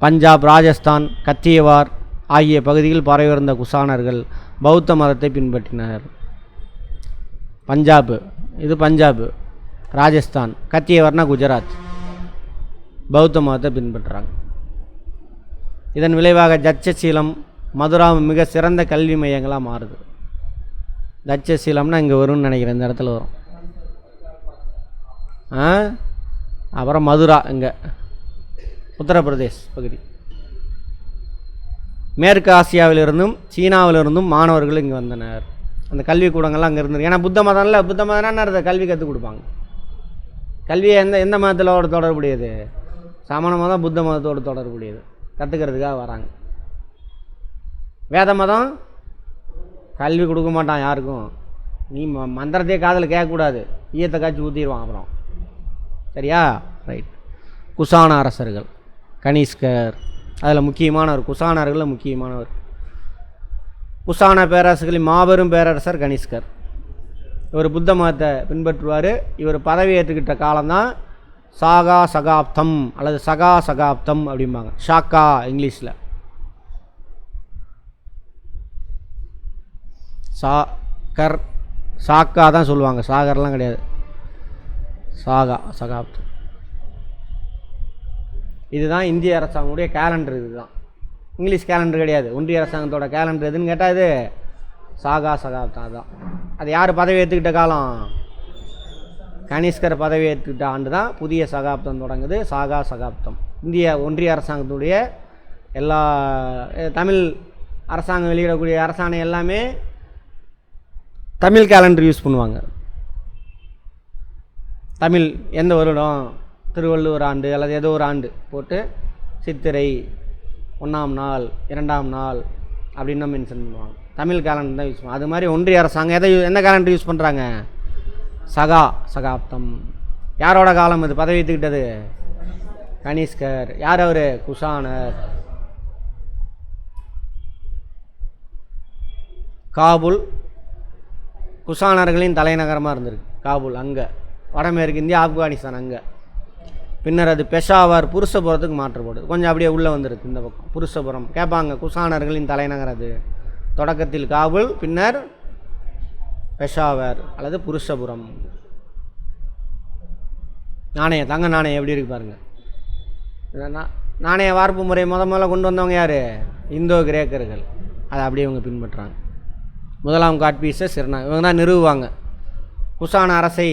பஞ்சாப், ராஜஸ்தான், கத்தியவார் ஆகிய பகுதியில் பரவியிருந்த குசானர்கள் பௌத்த மதத்தை பின்பற்றினர். பஞ்சாபு, இது பஞ்சாபு, ராஜஸ்தான், கத்தியவார்னா குஜராத், பௌத்த மதத்தை பின்பற்றுறாங்க. இதன் விளைவாக தட்சசீலம், மதுரா மிக சிறந்த கல்வி மையங்களாக மாறுது. தட்சசீலம்னா இங்கே வரும்னு நினைக்கிறேன், இந்த இடத்துல வரும். அப்புறம் மதுரா இங்கே உத்தரப்பிரதேஷ் பகுதி. மேற்கு ஆசியாவிலிருந்தும் சீனாவிலிருந்தும் மாணவர்கள் இங்கே வந்தனர். அந்த கல்விக்கூடங்கள்லாம் அங்கே இருந்தது. ஏன்னா புத்த மதம்ல, புத்த மதம்னா கல்வி கற்றுக் கொடுப்பாங்க. கல்வியை எந்த மதத்தோடு தொடர்புடையது? சமண மதம் புத்த மதத்தோடு தொடர்புடையது, கற்றுக்கிறதுக்காக வராங்க. வேத மதம் கல்வி கொடுக்க மாட்டான் யாருக்கும். நீ மந்திரத்தையே காதில் கேட்கக்கூடாது, ஈயத்தை காய்ச்சி ஊற்றிடுவான் அப்புறம். சரியா? ரைட். குசான அரசர்கள், கனிஷ்கர் அதில் முக்கியமானவர். குசானர்களில் முக்கியமானவர். குசான பேரரசுகளின் மாபெரும் பேரரசர் கனிஷ்கர். இவர் புத்த மதத்தை பின்பற்றுவார். இவர் பதவி ஏற்றுக்கிட்ட காலம்தான் சாகா சகாப்தம் அல்லது சகா சகாப்தம் அப்படிம்பாங்க. ஷாக்கா இங்கிலீஷில். சாகர், சாக்கா தான் சொல்லுவாங்க, சாகர்லாம் கிடையாது. சாகா சகாப்தம். இதுதான் இந்திய அரசாங்கத்துடைய கேலண்டர். இதுதான் இங்கிலீஷ் கேலண்டர் கிடையாது. ஒன்றிய அரசாங்கத்தோட கேலண்டர் எதுன்னு கேட்டால் இது சாகா சகாப்தம். அதுதான். அது யார் பதவி ஏற்றுக்கிட்ட காலம்? கனிஷ்கர் பதவி ஏற்றுக்கிட்ட ஆண்டு தான் புதிய சகாப்தம் தொடங்குது, சாகா சகாப்தம். இந்திய ஒன்றிய அரசாங்கத்துடைய எல்லா தமிழ் அரசாங்கம் வெளியிடக்கூடிய அரசாணை எல்லாமே தமிழ் கேலண்டர் யூஸ் பண்ணுவாங்க. தமிழ் எந்த வருடம், திருவள்ளுவர் ஆண்டு அல்லது ஏதோ ஒரு ஆண்டு போட்டு சித்திரை 1ஆம் நாள் 2ஆம் நாள் அப்படின்னு தான் மென்ஷன் பண்ணுவாங்க. தமிழ் கேலண்டர் தான் யூஸ் பண்ணுவாங்க. அது மாதிரி ஒன்றிய அரசாங்கம் எந்த கேலண்டர் யூஸ் பண்ணுறாங்க? சகா சகாப்தம். யாரோட காலம் இது பதவி ஏற்றுக்கிட்டது? கனிஷ்கர். யார் அவர்? குஷானர். காபூல் குஷானர்களின் தலைநகரமாக இருந்திருக்கு. காபூல் அங்கே, வடமேற்கு இந்தியா, ஆப்கானிஸ்தான் அங்கே. பின்னர் அது பெஷாவர் புருஷபுரத்துக்கு மாற்றப்படுது. கொஞ்சம் அப்படியே உள்ளே வந்துருக்கு இந்த பக்கம். புருஷபுரம் கேட்பாங்க, குஷானர்களின் தலைநகர் அது. தொடக்கத்தில் காபூல், பின்னர் பெஷாவர் அல்லது புருஷபுரம். நாணயம், தங்க நாணயம் எப்படி இருக்கு பாருங்கள். நாணய வார்ப்பு முறை முதல்ல கொண்டு வந்தவங்க யார்? இந்தோ கிரேக்கர்கள். அதை அப்படியே இவங்க பின்பற்றுறாங்க. முதலாம் காட்பீசஸ் இவங்க தான் நிறுவுவாங்க. குஷான அரசை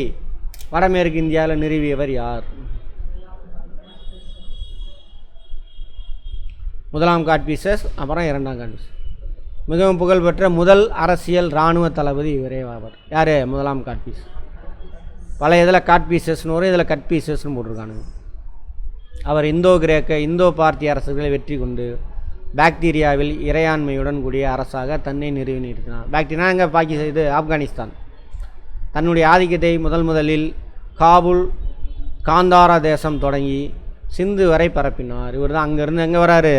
வடமேற்கு இந்தியாவில் நிறுவியவர் யார்? முதலாம் காட்பீசஸ், அப்புறம் இரண்டாம் காட்பீசஸ். மிகவும் புகழ்பெற்ற முதல் அரசியல் இராணுவ தளபதி இவரே ஆவார். யார்? முதலாம் காட்பீசஸ். பல இதில் காட்பீசஸ்னு வரும், இதில் கட்பீசஸ்னு போட்டிருக்கானுங்க. அவர் இந்தோ கிரேக்க, இந்தோ பார்த்திய அரசுகளை வெற்றி கொண்டு பாக்டீரியாவில் இறையாண்மையுடன் கூடிய அரசாக தன்னை நிறுவினார். பாக்டீரியா எங்கே? பாகிஸ்தான், இது ஆப்கானிஸ்தான். தன்னுடைய ஆதிக்கத்தை முதலில் காபூல், காந்தாரா தேசம் தொடங்கி சிந்து வரை பரப்பினார். இவர் தான் அங்கேருந்து எங்கே வராரு?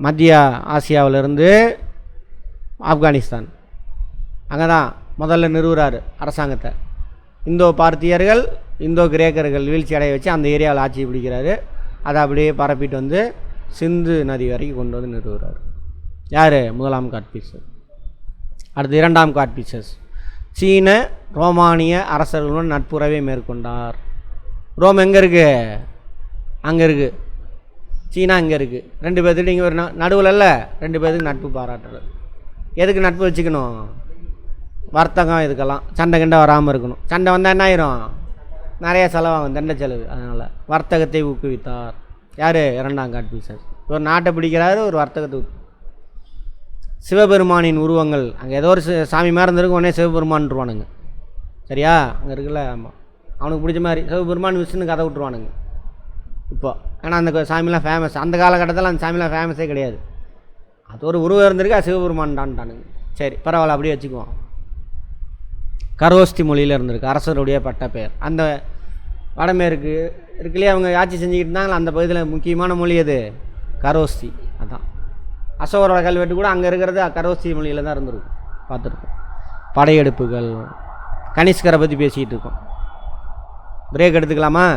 மத்திய ஆசியாவிலிருந்து ஆப்கானிஸ்தான், அங்கே தான் முதல்ல நிறுவுறாரு அரசாங்கத்தை. இந்தோ பார்த்தியர்கள், இந்தோ கிரேக்கர்கள் வீழ்ச்சி அடைய வச்சு அந்த ஏரியாவில் ஆட்சி பிடிக்கிறாரு. அதை அப்படியே பரப்பிட்டு வந்து சிந்து நதி வரைக்கும் கொண்டு வந்து நிறுவுறாரு. யார்? முதலாம் காட்பீசஸ். அடுத்து இரண்டாம் காட்பீசஸ். சீன ரோமானிய அரசர்களுடன் நட்புறவை மேற்கொண்டார். ரோம் எங்கே இருக்குது? அங்கே இருக்குது. சீனா இங்கே இருக்குது. ரெண்டு பேர்த்துட்டு இங்கே ஒரு நடுவில் இல்லை, ரெண்டு பேருக்கு நட்பு பாராட்டுறது. எதுக்கு நட்பு வச்சுக்கணும்? வர்த்தகம், இதுக்கெல்லாம் சண்டை கண்டை வராமல் இருக்கணும். சண்டை வந்தால் என்ன ஆயிரும்? நிறைய செலவாகும், தண்டை செலவு. அதனால் வர்த்தகத்தை ஊக்குவித்தார். யார்? இரண்டாம் காட்பீசஸ். ஒரு நாட்டை பிடிக்கிறாரு, ஒரு வர்த்தகத்தை. சிவபெருமானின் உருவங்கள் அங்கே ஏதோ ஒரு சாமி மாதிரி இருந்திருக்கு, உடனே சிவபெருமான்ருவானுங்க. சரியா? அங்கே இருக்குல்ல, ஆமாம், அவனுக்கு பிடிச்ச மாதிரி சிவபெருமான் விஷ்ணு கதை விட்டுருவானுங்க இப்போ. ஏன்னா அந்த சாமிலாம் ஃபேமஸ். அந்த காலகட்டத்தில் அந்த சாமிலாம் ஃபேமஸே கிடையாது. அது ஒரு உருவம் இருந்திருக்கு, அது சிவபெருமான்டான்ட்டானுங்க. சரி, பரவாயில்ல, அப்படியே வச்சுக்குவோம். கரோஸ்தி மொழியில் இருந்திருக்கு அரசருடைய பட்ட பெயர். அந்த வடமேற்கு இருக்குல்லையே, அவங்க ஆட்சி செஞ்சுக்கிட்டு இருந்தாங்களா அந்த பகுதியில் முக்கியமான மொழி எது? கரோஸ்தி. அதான் அசோகரோட கல்வெட்டு கூட அங்கே இருக்கிறது கரோசி மொழியில் தான் இருந்திருக்கும். பார்த்துருக்கோம். படையெடுப்புகள், கனிஷ்கரை பற்றி பேசிகிட்டு இருக்கோம். பிரேக் எடுத்துக்கலாமா?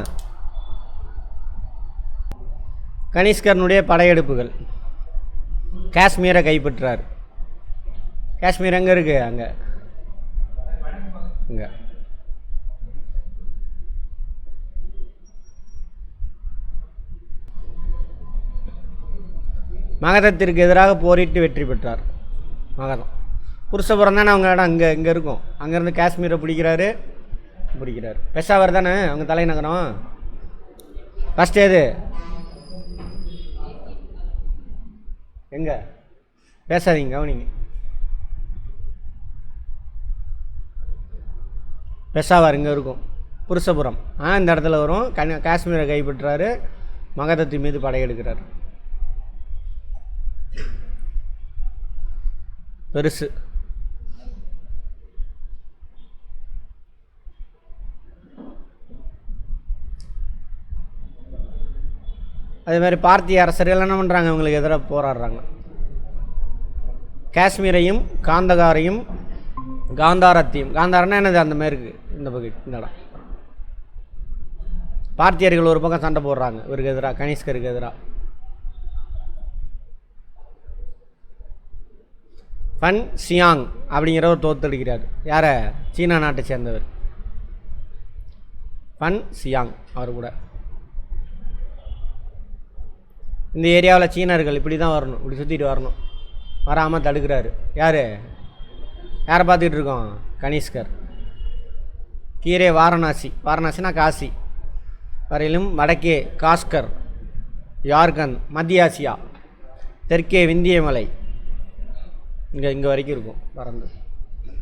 கனிஷ்கரனுடைய படையெடுப்புகள். காஷ்மீரை கைப்பற்றார். காஷ்மீர் எங்கே இருக்குது? அங்கே இங்கே. மகதத்திற்கு எதிராக போரிட்டு வெற்றி பெற்றார். மகதம் புருஷபுரம் தானே அவங்க இடம். இங்கே இருக்கும். அங்கேருந்து காஷ்மீரை பிடிக்கிறாரு. பெஷாவர் தானே அவங்க தலைநகரம். ஃபஸ்ட் எது? எங்கே? பேசாதீங்க, கவனிங்க. பெஷாவர் இங்கே இருக்கும். புருஷபுரம் இந்த இடத்துல வரும். காஷ்மீரை கைப்பற்றாரு. மகதத்தின் மீது படையெடுக்கிறார். பெருசு. அதே மாதிரி பார்த்திய அரசர்கள் என்ன பண்ணுறாங்க? அவங்களுக்கு எதிராக போராடுறாங்க. காஷ்மீரையும் காந்தகாரையும் காந்தாரத்தையும், காந்தாரன்னா என்னது? அந்த மேற்கு இந்த பகுதி, இந்த இடம். பார்த்தியர்கள் ஒரு பக்கம் சண்டை போடுறாங்க இவருக்கு எதிராக, கனிஷ்கருக்கு எதிராக. ஃபன் சியாங் அப்படிங்கிறவர் தோத்தெடுக்கிறார். யாரை? சீனா நாட்டை சேர்ந்தவர் ஃபன் சியாங். அவர் கூட இந்த ஏரியாவில் சீனர்கள் இப்படி தான் வரணும், இப்படி சுற்றிட்டு வரணும். வராமல் தடுக்கிறாரு. யார்? யாரை பார்த்துக்கிட்டு இருக்கோம்? கனிஷ்கர். கீழே வாரணாசினா காசி வரையிலும், வடக்கே காஸ்கர், ஜார்க்கண்ட், மத்திய ஆசியா, தெற்கே விந்தியமலை, இங்கே வரைக்கும் இருக்கும் பறந்து.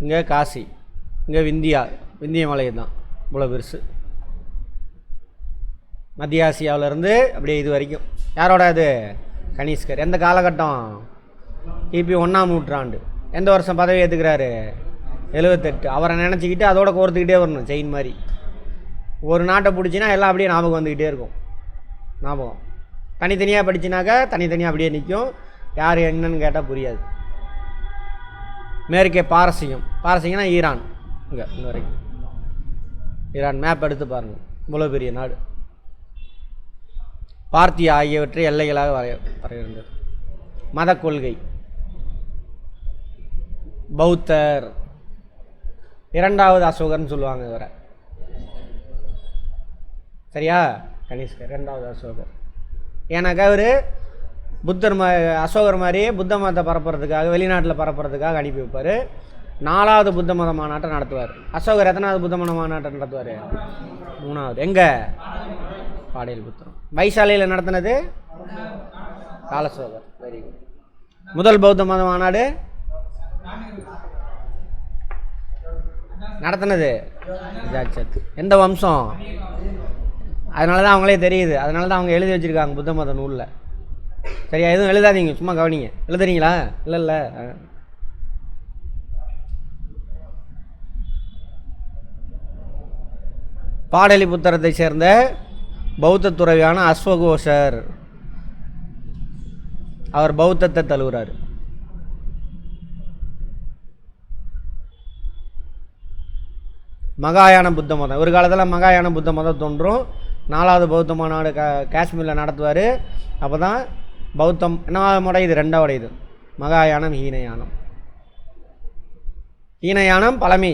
இங்கே காசி, இங்கே விந்தியமலை தான் இவ்வளோ பெருசு. மத்திய ஆசியாவிலேருந்து அப்படியே இது வரைக்கும். யாரோட அது? கனிஷ்கர். எந்த காலகட்டம்? கிபி 1ஆம் நூற்றாண்டு. எந்த வருஷம் பதவி ஏற்றுக்கிறாரு? 78. அவரை நினச்சிக்கிட்டு அதோட கோர்த்துக்கிட்டே வரணும், செயின் மாதிரி. ஒரு நாட்டை பிடிச்சின்னா எல்லாம் அப்படியே ஞாபகம் வந்துக்கிட்டே இருக்கும். ஞாபகம் தனித்தனியாக படிச்சினாக்கா தனித்தனியாக அப்படியே நிற்கும். யார் என்னன்னு கேட்டால் புரியாது. மேற்கே பாரசீகம்னா ஈரான். இங்கே வரைக்கும் ஈரான். மேப் எடுத்து பாருங்கள், இவ்வளோ பெரிய நாடு. பார்த்தியா ஆகியவற்றை எல்லைகளாக வரையிருந்தது. மத கொள்கை பௌத்தர். 2வது அசோகர்னு சொல்லுவாங்க இவரை. சரியா? கனிஷ்கர் 2வது அசோகர். ஏன்னாக்கா இவர் அசோகர் மாதிரியே புத்த மதத்தை பரப்புறதுக்காக, வெளிநாட்டில் பரப்புறதுக்காக அனுப்பி வைப்பார். 4வது புத்த மத மாநாட்டை நடத்துவார். அசோகர் எத்தனாவது புத்த மத மாநாட்டை நடத்துவார்? 3வது. எங்கே? பாடலிபுத்திரம். வைசாலியில் நடத்தினது காலசோகர். Very good. முதல் பௌத்த மத மாநாடு நடத்தினது அஜாத்சத்ரு. எந்த வம்சம்? அதனால தான் அவங்களே தெரியுது. அதனால தான் அவங்க எழுதி வச்சுருக்காங்க புத்த மத நூலில். சரியா? எதுவும் எழுதாதீங்க, சும்மா கவனிங்க. எழுதுறீங்களா? இல்லை. பாடலிபுத்திரத்தை சேர்ந்த பௌத்த துறவியான அஸ்வகோஷர். அவர் பௌத்தத்தை தழுவுறார். மகாயான புத்த மதம். ஒரு காலத்தில் மகாயான புத்த மதம் தோன்றும். 4வது பௌத்த மாநாடு காஷ்மீரில் நடத்துவார். அப்போ தான் பௌத்தம் என்ன உடையுது? 2ஆக உடையுது. மகாயானம், ஹீனயானம். ஹீனயானம் பழமை,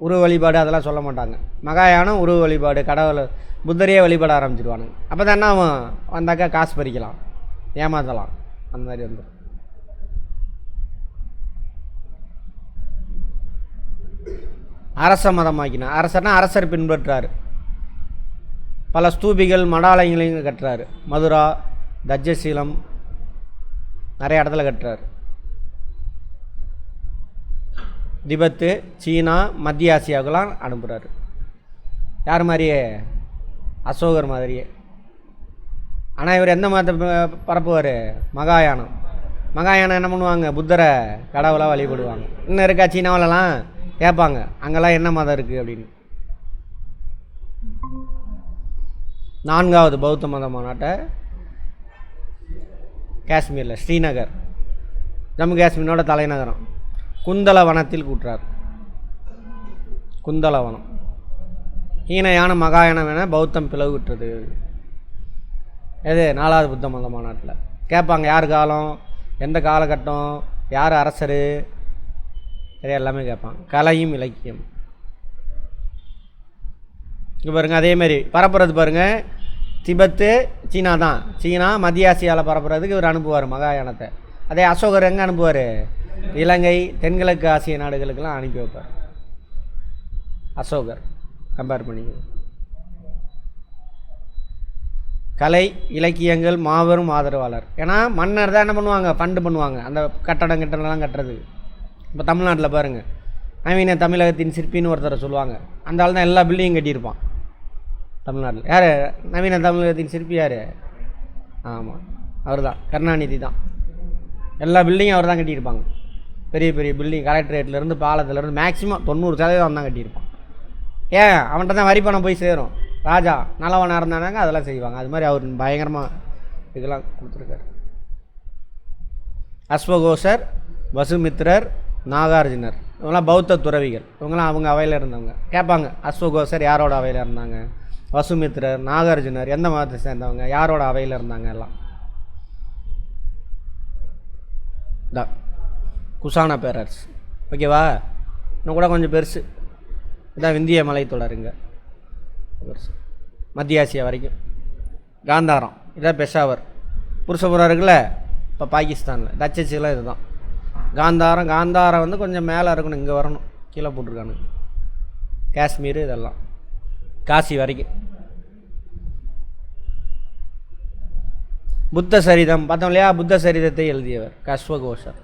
உருவ வழிபாடு அதெல்லாம் சொல்ல மாட்டாங்க. மகாயானம் உருவ வழிபாடு, கடவுளை புத்தரையே வழிபட ஆரம்பிச்சிடுவானுங்க. அப்போ தான் என்ன ஆகும்? வந்தாக்கா காசு பறிக்கலாம், ஏமாற்றலாம், அந்த மாதிரி வந்து. அரச மதமாக்கினா, அரசர்னா அரசர் பின்பற்றார். பல ஸ்தூபிகள் மடாலயங்களையும் கட்டுறாரு. மதுரா, தட்சசீலம், நிறைய இடத்துல கட்டுறாரு. திபெத்து, சீனா, மத்திய ஆசியாவுக்கெல்லாம் அனுப்புகிறாரு. யார் மாதிரியே? அசோகர் மாதிரியே. ஆனால் இவர் எந்த மதத்தை பரப்புவார்? மகாயானம். மகாயானம் என்ன பண்ணுவாங்க? புத்தரை கடவுளாக வழிபடுவாங்க. இன்னும் இருக்கா சீனாவிலலாம்? கேட்பாங்க, அங்கெல்லாம் என்ன மதம் இருக்குது அப்படின்னு. 4வது பௌத்த மத மாநாட்டை காஷ்மீரில், ஸ்ரீநகர் ஜம்மு காஷ்மீரோட தலைநகரம். குந்தலவனத்தில் கூட்டுறார். குந்தலவனம். ஹீனயான மகாயானம் என பௌத்தம் பிளவுற்றது. எது 4வது புத்த மத மாநாட்டில் கேட்பாங்க. யார் காலம், எந்த காலகட்டம், யார் அரசர், சரி எல்லாமே கேட்பாங்க. கலையும் இலக்கியம். இங்கே பாருங்கள், அதேமாரி பரப்புறது பாருங்கள். திபெத்து சீனா தான். சீனா மத்திய ஆசியாவில் பரப்புறதுக்கு இவர் அனுப்புவார் மகாயானத்தை. அதே அசோகர் எங்கே அனுப்புவார்? இலங்கை, தென்கிழக்கு ஆசிய நாடுகளுக்கெல்லாம் அனுப்பி வைப்பார் அசோகர். கம்பேர் பண்ணி கலை இலக்கியங்கள் மாபெரும் ஆதரவாளர். ஏன்னா மன்னர் தான் என்ன பண்ணுவாங்க, ஃபண்டு பண்ணுவாங்க அந்த கட்டடம்லாம் கட்டுறது. இப்போ தமிழ்நாட்டில் பாருங்கள், நவீன தமிழகத்தின் சிற்பின்னு ஒருத்தரை சொல்லுவாங்க. அந்த ஆள் தான் எல்லா பில்டிங்கும் கட்டியிருப்பான் தமிழ்நாட்டில். யார் நவீன தமிழகத்தின் சிற்பி? யார்? ஆமாம், அவர் தான், கருணாநிதி தான். எல்லா பில்டிங்கும் அவர் தான் கட்டியிருப்பாங்க. பெரிய பெரிய பில்டிங், கலெக்டரேட்லேருந்து பாலத்துலேருந்து மேக்ஸிமம் 90% தான் கட்டியிருப்பான். ஏன்? அவன்கிட்ட தான் வரி பணம் போய் சேரும். ராஜா நல்லவனாக இருந்தானாங்க அதெல்லாம் செய்வாங்க. அது மாதிரி அவர் பயங்கரமாக இதெல்லாம் கொடுத்துருக்காரு. அஸ்வகோசர், வசுமித்திரர், நாகார்ஜுனர் இவங்களாம் பௌத்த துறவிகள். இவங்களாம் அவங்க அவையில் இருந்தவங்க. கேட்பாங்க, அஸ்வகோசர் யாரோட அவையில் இருந்தாங்க, வசுமித்திரர், நாகார்ஜுனர் எந்த மதத்தை சேர்ந்தவங்க, யாரோட அவையில் இருந்தாங்க எல்லாம். தான் குஷான பேரரசு. ஓகேவா? இன்னும் கூட கொஞ்சம் பெருசு. இதான் விந்திய மலைத்தொடருங்க, பெருசு, மத்திய ஆசியா வரைக்கும். காந்தாரம் இதான் பெஷாவர். புருஷபுரம் இருக்குல்ல இப்போ பாகிஸ்தானில், டச்சஸ்லாம் இதுதான் காந்தாரம். காந்தாரம் வந்து கொஞ்சம் மேலே இருக்கணும், இங்கே வரணும், கீழே போட்டிருக்கானுங்க. காஷ்மீர் இதெல்லாம் காசி வரைக்கும். புத்த சரிதம் பார்த்தோம் இல்லையா? புத்த சரிதத்தை எழுதியவர் அஸ்வகோசர்.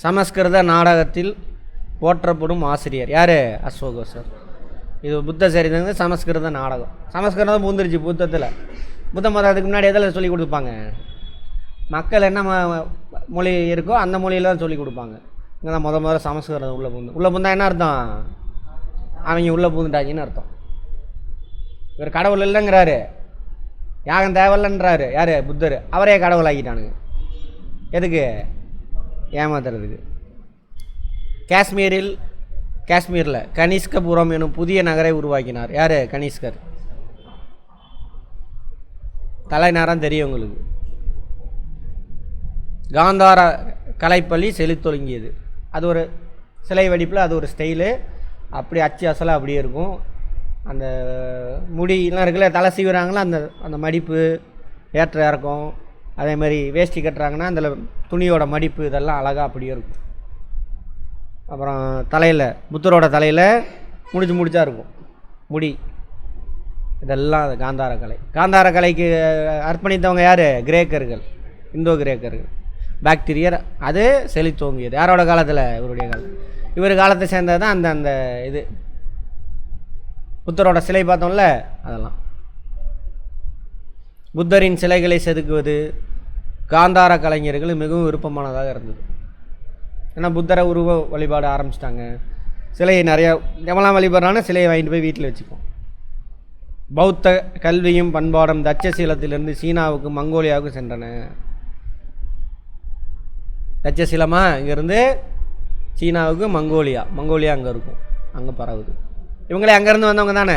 சமஸ்கிருத நாடகத்தில் போற்றப்படும் ஆசிரியர் யார்? அஸ்வகோசர். இது புத்த சரிதங்க சமஸ்கிருத நாடகம். சமஸ்கிருதம் பூந்துருச்சு புத்தத்தில். புத்த மதத்துக்கு முன்னாடி எதில் சொல்லி கொடுப்பாங்க? மக்கள் என்ன மொழி இருக்கோ அந்த மொழியில் தான் சொல்லி கொடுப்பாங்க. இங்கே தான் முதல்ல சமஸ்கிருதம் உள்ளே பூந்தா என்ன அர்த்தம்? அவங்க உள்ளே பூந்துட்டாங்கன்னு அர்த்தம். இவர் கடவுள் இல்லைங்கிறாரு, யாகம் தேவையில்லைன்றாரு. யார்? புத்தர். அவரே கடவுள் ஆக்கிட்டானுங்க. எதுக்கு? ஏமாத்துறதுக்கு. காஷ்மீரில் கனிஷ்கபுரம் எனும் புதிய நகரை உருவாக்கினார். யார்? கனிஷ்கர். தலைநகரம் தெரியும் உங்களுக்கு. காந்தார கலைப்பள்ளி செழித்தொழுங்கியது. அது ஒரு சிலை வடிப்பில், அது ஒரு ஸ்டைலு. அப்படி அச்சு அசலாக அப்படியே இருக்கும். அந்த முடியெலாம் இருக்குல்ல, தலை சீவுறாங்களா, அந்த அந்த மடிப்பு ஏற்ற இறக்கம். அதே மாதிரி வேஷ்டி கட்டுறாங்கன்னா அந்த துணியோட மடிப்பு இதெல்லாம் அழகாக அப்படியே இருக்கும். அப்புறம் தலையில், புத்தரோட தலையில் முடிச்சா இருக்கும் முடி. இதெல்லாம் அது காந்தார கலை. காந்தார கலைக்கு அர்ப்பணித்தவங்க யார்? கிரேக்கர்கள், இந்தோ கிரேக்கர்கள். பாக்டீரியர் அது செழித்தோங்கியது. யாரோட காலத்தில்? இவருடைய காலம். இவர் காலத்தை சேர்ந்தது தான் அந்த அந்த இது புத்தரோட சிலை பார்த்தோம்ல அதெல்லாம். புத்தரின் சிலைகளை செதுக்குவது காந்தார கலைஞர்கள் மிகவும் விருப்பமானதாக இருந்தது. ஏன்னா புத்தரை உருவ வழிபாடு ஆரம்பிச்சிட்டாங்க. சிலையை நிறையா எவெல்லாம் வழிபடுறான்னு சிலையை வாங்கிட்டு போய் வீட்டில் வச்சுப்போம். பௌத்த கல்வியும் பண்பாடும் தட்சசீலத்திலிருந்து சீனாவுக்கு மங்கோலியாவுக்கு சென்றன. தட்சசீலமா இங்கேருந்து சீனாவுக்கு மங்கோலியா அங்கே இருக்கும், அங்கே பரவுது. இவங்களே அங்கேருந்து வந்தவங்க தானே.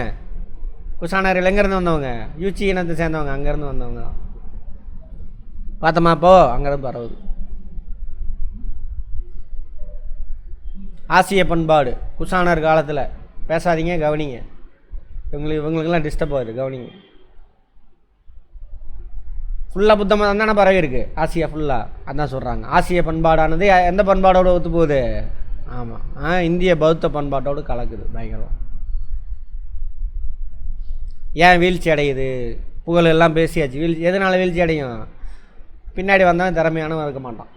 குஷானர்கள் எங்கேருந்து வந்தவங்க? யூச்சி இனத்தை சேர்ந்தவங்க, அங்கேருந்து வந்தவங்க தான். பார்த்தோமா? அப்போ அங்கேருந்து பரவுது. ஆசிய பண்பாடு குஷானர் காலத்தில். பேசாதீங்க, கவனிங்க. இவங்களுக்கெல்லாம் டிஸ்டர்ப் ஆகுது, கவனிங்க. ஃபுல்லாக புத்த மதம் தானே பரவி இருக்குது ஆசியா ஃபுல்லாக. அதான் சொல்கிறாங்க ஆசிய பண்பாடானது எந்த பண்பாடோடு ஒத்து போகுது? ஆமாம், இந்திய பௌத்த பண்பாட்டோடு கலக்குது பயங்கரம். ஏன் வீழ்ச்சி அடையுது? புகழ் எல்லாம் பேசியாச்சு. எதனால் வீழ்ச்சி அடையும்? பின்னாடி வந்தவன் திறமையானவன் இருக்க மாட்டான்.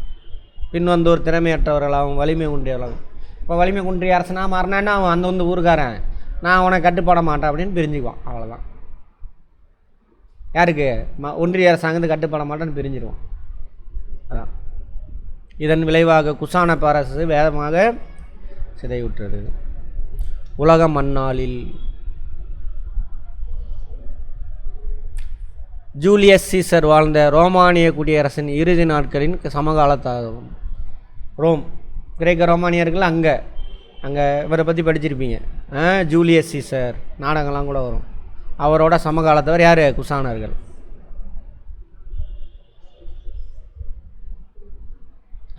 பின் வந்தோர் திறமையற்றவர்களாகவும் வலிமை குன்றியவர்களாகவும். இப்போ வலிமை குன்றிய அரசனாக மாறினான்னா அவன் அந்த வந்து ஊருக்காரன், நான் அவனை கட்டுப்பட மாட்டேன் அப்படின்னு பிரிஞ்சுக்குவான். அவ்வளோதான். யாருக்கு? ஒன்றிய அரசாங்கத்து கட்டுப்பட மாட்டேன்னு பிரிஞ்சிருவான். அதான் இதன் விளைவாக குஷான பேரரசு வேகமாக சிதைவுற்றது. உலக மண்ணாளில் ஜூலியஸ் சீசர் வாழ்ந்த ரோமானிய குடியரசின் இறுதி நாட்களின் சமகாலத்தாகும். ரோம், கிரேக்க ரோமானியர்கள் அங்கே இவரை பற்றி படிச்சிருப்பீங்க. ஜூலியஸ் சீசர் நாடகம்லாம் கூட வரும். அவரோட சமகாலத்தவர் யார்? குசானர்கள்.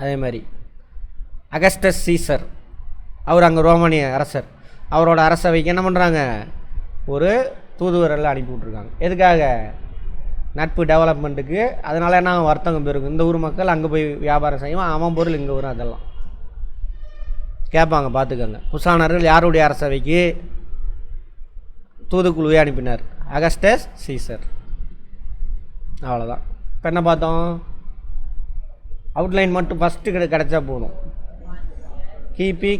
அதே மாதிரி அகஸ்டஸ் சீசர், அவர் அங்கே ரோமானிய அரசர். அவரோட அரசவைக்கு என்ன பண்ணுறாங்க? ஒரு தூதுவரெல்லாம் அனுப்பி விட்ருக்காங்க. எதுக்காக? நட்பு டெவலப்மெண்ட்டுக்கு. அதனால என்ன வர்த்தகம் பெருகும். இந்த ஊர் மக்கள் அங்கே போய் வியாபாரம் செய்வோம், அவன் பொருள் இங்கே வரும். அதெல்லாம் கேட்பாங்க, பார்த்துக்கோங்க. குசானர்கள் யாருடைய அரசவைக்கு தூதுக்குழுவே அனுப்பினார்? Augustus Caesar. அவ்வளோதான். இப்போ என்ன பார்த்தோம்? அவுட்லைன் மட்டும் ஃபஸ்ட்டு கிடச்சா போதும்.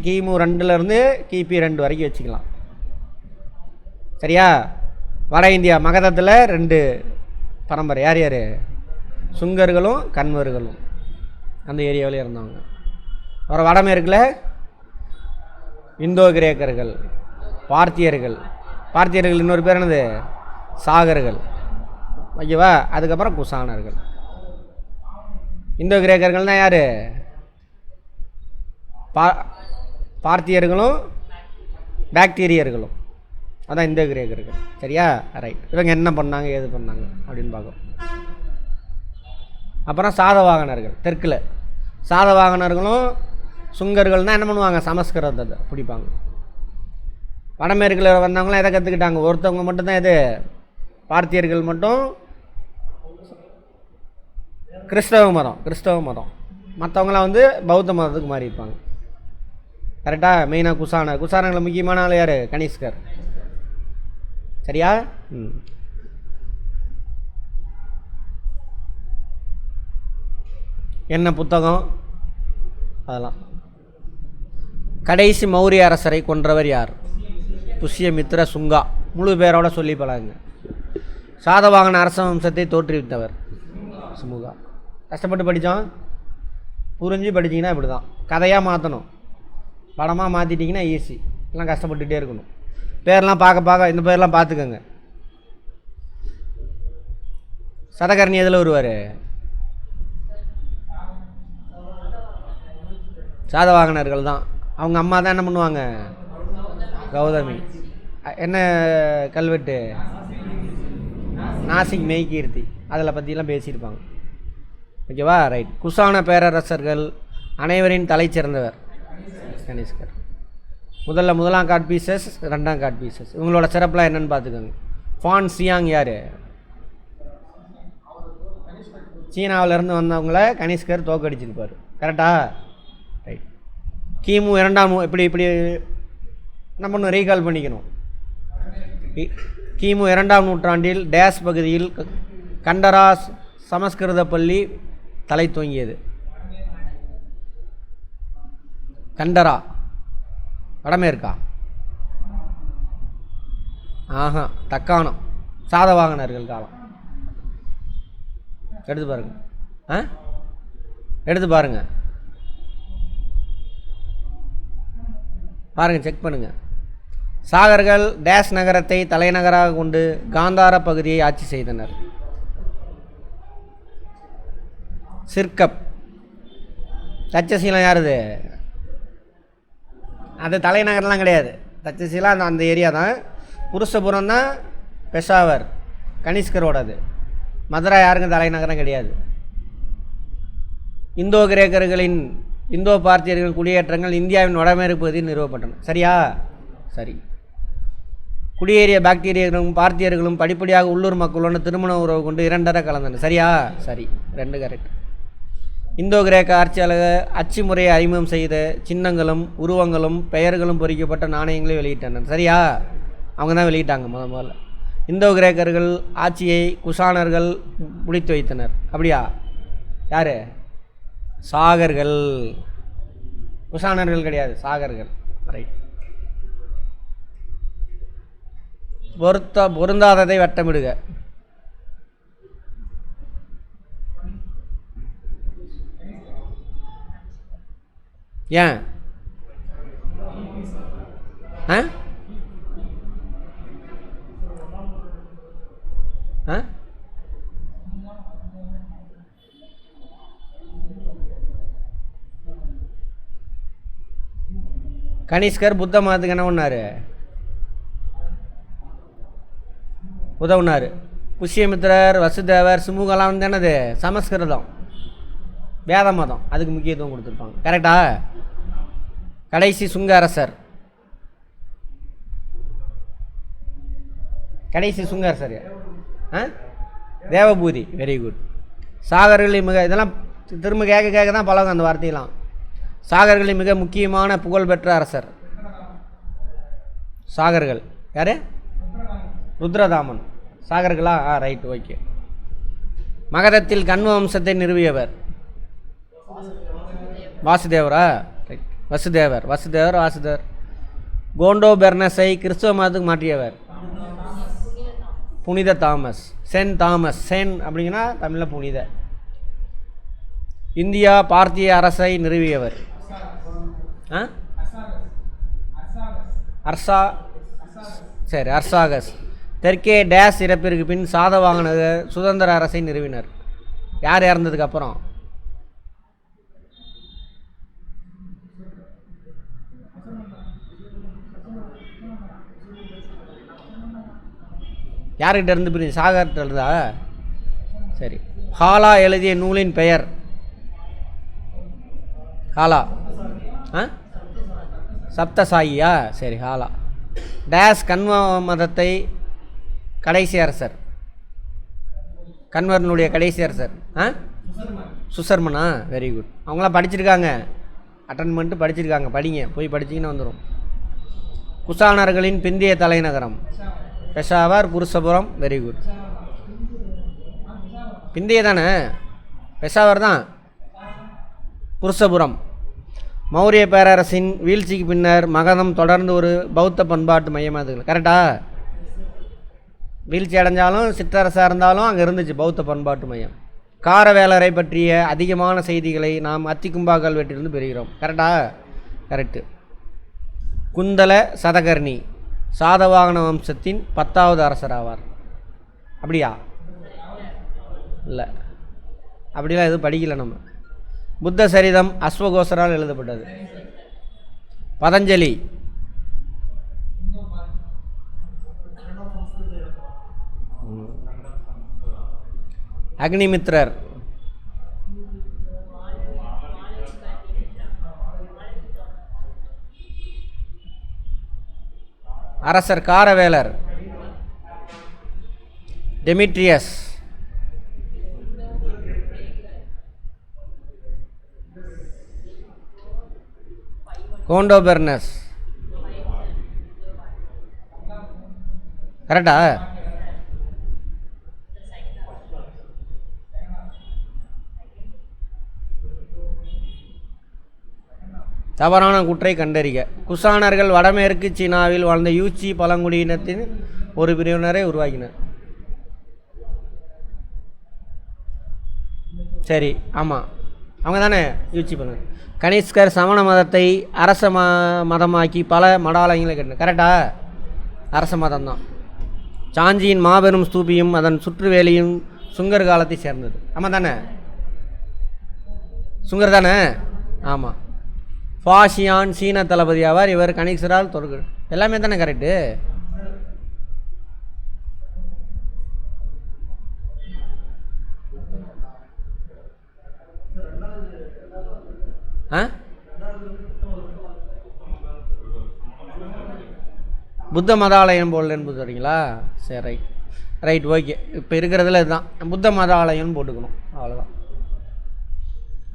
கிமு 2லேருந்து கிபி 2 வரைக்கும் வச்சுக்கலாம். சரியா? வட இந்தியா மகதத்தில் 2 பரம்பரை. யார் யார்? சுங்கர்களும் கன்வர்களும் அந்த ஏரியாவிலே இருந்தவங்க. அப்புறம் வடமேற்கில் இந்தோ கிரேக்கர்கள், பார்த்தியர்கள். பார்த்தியர்கள் இன்னொரு பேர் என்னது? சாகர்கள். ஓகேவா? அதுக்கப்புறம் குசானர்கள். இந்தோ கிரேக்கர்கள்னால் யார்? பார்த்தியர்களும் பாக்டீரியர்களும். அதான் இந்தோ கிரேக்கர்கள். சரியா? ரைட். இவங்க என்ன பண்ணாங்க, ஏது பண்ணாங்க அப்படின்னு பார்க்குறோம். அப்புறம் சாதவாகனர்கள். தெற்கில் சாதவாகனர்களும் சுங்கர்கள்னால் என்ன பண்ணுவாங்க? சமஸ்கிருதத்தை பிடிப்பாங்க. வடமேற்கில் வந்தவங்களாம் எதை கற்றுக்கிட்டாங்க? ஒருத்தவங்க மட்டும்தான். எது? பார்த்தியர்கள் மட்டும் கிறிஸ்தவ மதம். மற்றவங்களாம் பௌத்த மதத்துக்கு மாறி இருப்பாங்க. கரெக்டாக? மெயினாக குசானர்கள் முக்கியமான ஆள் யார்? கனிஷ்கர். சரியா? என்ன புத்தகம் அதெல்லாம்? கடைசி மௌரிய அரசரை கொன்றவர் யார்? புஷ்யமித்ர சுங்கா. முழு பேரோட சொல்லி பழகுங்க. சாதவாகன அரச வம்சத்தை தோற்றுவித்தவர் சுமுகா. கஷ்டப்பட்டு படித்தோம், புரிஞ்சு படிச்சிங்கன்னா இப்படி தான். கதையாக மாற்றணும், படமாக மாற்றிட்டிங்கன்னா ஈஸி. எல்லாம் கஷ்டப்பட்டுகிட்டே இருக்கணும். பேரெலாம் பார்க்க இந்த பேர்லாம் பார்த்துக்கோங்க. சதகர்ணி எதில் வருவார்? சாதவாகனர்கள் தான். அவங்க அம்மா தான் என்ன பண்ணுவாங்க? கௌதமி. என்ன கல்வெட்டு? நாசிக் மெய்கீர்த்தி. அதில் பற்றிலாம் பேசியிருப்பாங்க. ஓகேவா? ரைட். குசான பேரரசர்கள் அனைவரின் தலை சிறந்தவர் கனிஷ்கர். முதலாம் காட் பீசஸ், 2ஆம் காட் பீசஸ். இவங்களோட சிறப்புலாம் என்னென்னு பார்த்துக்கோங்க. ஃபான் சியாங் யார்? சீனாவிலேருந்து வந்தவங்கள கனிஷ்கர் தோக்கடிச்சிருப்பார். கரெக்டா? ரைட். கிமு 2ஆம் இப்படி என்ன பண்ணணும்? ரீகால் பண்ணிக்கணும். கிமு 2ஆம் நூற்றாண்டில் டேஸ் பகுதியில் கண்டரா சமஸ்கிருத பள்ளி தலை தூங்கியது. கண்டரா வடமேற்கா? தக்காணம். சாதவாகனர்கள் காலம். எடுத்து பாருங்க. செக் பண்ணுங்க. சாகர்கள் டேஸ் நகரத்தை தலைநகராக கொண்டு காந்தார பகுதியை ஆட்சி செய்தனர். சிர்கப். தட்சசீலம் யாருது? அது தலைநகர்லாம் கிடையாது. தட்சசீலா அந்த ஏரியா தான். புருஷபுரம் தான் பெஷாவர், கனிஷ்கரோடது. மதுரா யாருக்கும் தலைநகரம் கிடையாது. இந்தோ கிரேக்கர்களின் இந்தோ பார்த்தியர்களின் குடியேற்றங்கள் இந்தியாவின் வடமேற்கு பகுதியில் நிறுவப்பட்டன. சரியா? சரி. குடியேறிய பாக்டீரியர்களும் பார்த்தியர்களும் படிப்படியாக உள்ளூர் மக்களுடன் திருமண உறவு கொண்டு 2 கலந்தனர். சரியா? சரி, 2 கரெக்ட். இந்தோ கிரேக்க ஆட்சியாளர் அச்சு முறையை அறிமுகம் செய்த சின்னங்களும் உருவங்களும் பெயர்களும் பொறிக்கப்பட்ட நாணயங்களை வெளியிட்டனர். சரியா? அவங்க தான் வெளியிட்டாங்க முதல்ல. இந்தோ கிரேக்கர்கள் ஆட்சியை குசானர்கள் முடித்து வைத்தனர். அப்படியா? யார்? சாகர்கள். குசானர்கள் கிடையாது, சாகர்கள். ரைட். பொருந்தாததை வட்டமிடுக. ஏன்? கனிஷ்கர் புத்த மதத்துக்கு என்ன பண்ணார்? உதவுனார். புஷ்யமித்திரர், வசுதேவர், சுமுகலாம் வந்து என்னது? சமஸ்கிருதம், வேத மதம், அதுக்கு முக்கியத்துவம் கொடுத்துருப்பாங்க. கரெக்டா? கடைசி சுங்க அரசர், கடைசி சுங்க அரசர் தேவபூதி. Very good. சாகர்களில் மிக, இதெல்லாம் திரும்ப கேட்க கேட்க தான் பழகும் அந்த வார்த்தையெல்லாம். சாகர்களில் மிக முக்கியமான புகழ்பெற்ற அரசர் சாகர்கள் யார்? ருத்ரதாமன். சாகர்களா? Right, okay. மகதத்தில் கண்வ வம்சத்தை நிறுவியவர் வாசுதேவரா? ரைட், வசுதேவர். வாசுதேவர். கோண்டோ பெர்னஸை கிறிஸ்துவ மதத்துக்கு மாற்றியவர் புனித தாமஸ். Saint Thomas. சென் அப்படிங்கன்னா தமிழில் புனித. இந்தியா பார்த்திய அரசை நிறுவியவர் அர்சாகஸ். தெற்கே டேஸ் இறப்பிற்கு பின் சாதவாகனர் சுதந்திர அரசை நிறுவினர். யார் இறந்ததுக்கு அப்புறம்? யார்கிட்ட இருந்து பிரிஞ்சு? சாகர்கிட்ட இருந்தா? சரி. ஹாலா எழுதிய நூலின் பெயர்? ஹாலா சப்தசாயியா? சரி, ஹாலா. டேஸ் கண்வ மதத்தை கடைசி அரசர், கண்வர்னுடைய கடைசி அரசர் சுசர்மனா? Very good. அவங்களாம் படிச்சிருக்காங்க, அட்டன் பண்ணிட்டு படிச்சிருக்காங்க. படிங்க, போய் படிச்சிங்கன்னா வந்துடும். குசானர்களின் பிந்திய தலைநகரம்? பெஷாவர், புருஷபுரம். Very good. பிந்திய தானே? பெஷாவர் தான். புருஷபுரம். மௌரிய பேரரசின் வீழ்ச்சிக்கு பின்னர் மகதம் தொடர்ந்து ஒரு பௌத்த பண்பாட்டு மையமாக இருக்குது. கரெக்டா? வீழ்ச்சி அடைஞ்சாலும் சிற்றரசாக இருந்தாலும் அங்கே இருந்துச்சு பௌத்த பண்பாட்டு மையம். காரவேலரை பற்றிய அதிகமான செய்திகளை நாம் அத்திக்கும்பா கல்வெட்டிலிருந்து பெறுகிறோம். கரெக்டா? கரெக்டு. குந்தல சதகர்ணி சாதவாகன வம்சத்தின் 10வது அரசர் ஆவார். அப்படியா? இல்லை, அப்படிலாம் எதுவும் படிக்கல நம்ம. புத்த சரிதம் அஸ்வகோசரால் எழுதப்பட்டது. பதஞ்சலி. அக்னிமித்ரர். அரசர் காரவேலர். டெமிட்ரியஸ். கோண்டோ பெர்னஸ். கரெக்டா? தவறான குற்றை கண்டறிக. குசானர்கள் வடமேற்கு சீனாவில் வாழ்ந்த யூச்சி பழங்குடியினத்தின் ஒரு பிரிவினரை உருவாக்கினர். சரி, ஆமாம், அவங்க தானே யூச்சி பண்ண. கனிஷ்கர் சமண மதத்தை அரச மதமாக்கி பல மடாலயங்களை கட்டினார். கரெக்டா? அரச மதம்தான். சாஞ்சியின் மாபெரும் ஸ்தூபியும் அதன் சுற்றுவேலியும் சுங்கர் காலத்தை சேர்ந்தது. ஆமாம் தானே? சுங்கர் தானே? ஆமாம். ஃபாஷியான் சீன தளபதி ஆவார். இவர் கனிஷ்கரால் தொடர்பு. எல்லாமே தானே கரெக்டு? புத்த மதாலயம் போல் என்பது வரீங்களா? சரி, ரைட் ரைட், ஓகே. இப்போ இருக்கிறதுல இதுதான் புத்த மதாலயம்னு போட்டுக்கணும்.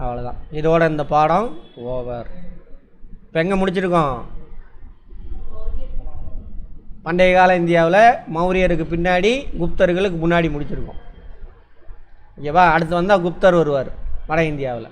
அவ்வளோதான். இதோட இந்த பாடம் ஓவர். இப்போ எங்கே முடிச்சிருக்கோம்? பண்டைய கால இந்தியாவில் மௌரியருக்கு பின்னாடி குப்தர்களுக்கு முன்னாடி முடிச்சிருக்கோம். ஓகேவா? அடுத்து வந்தால் குப்தர் வருவார் வட இந்தியாவில்.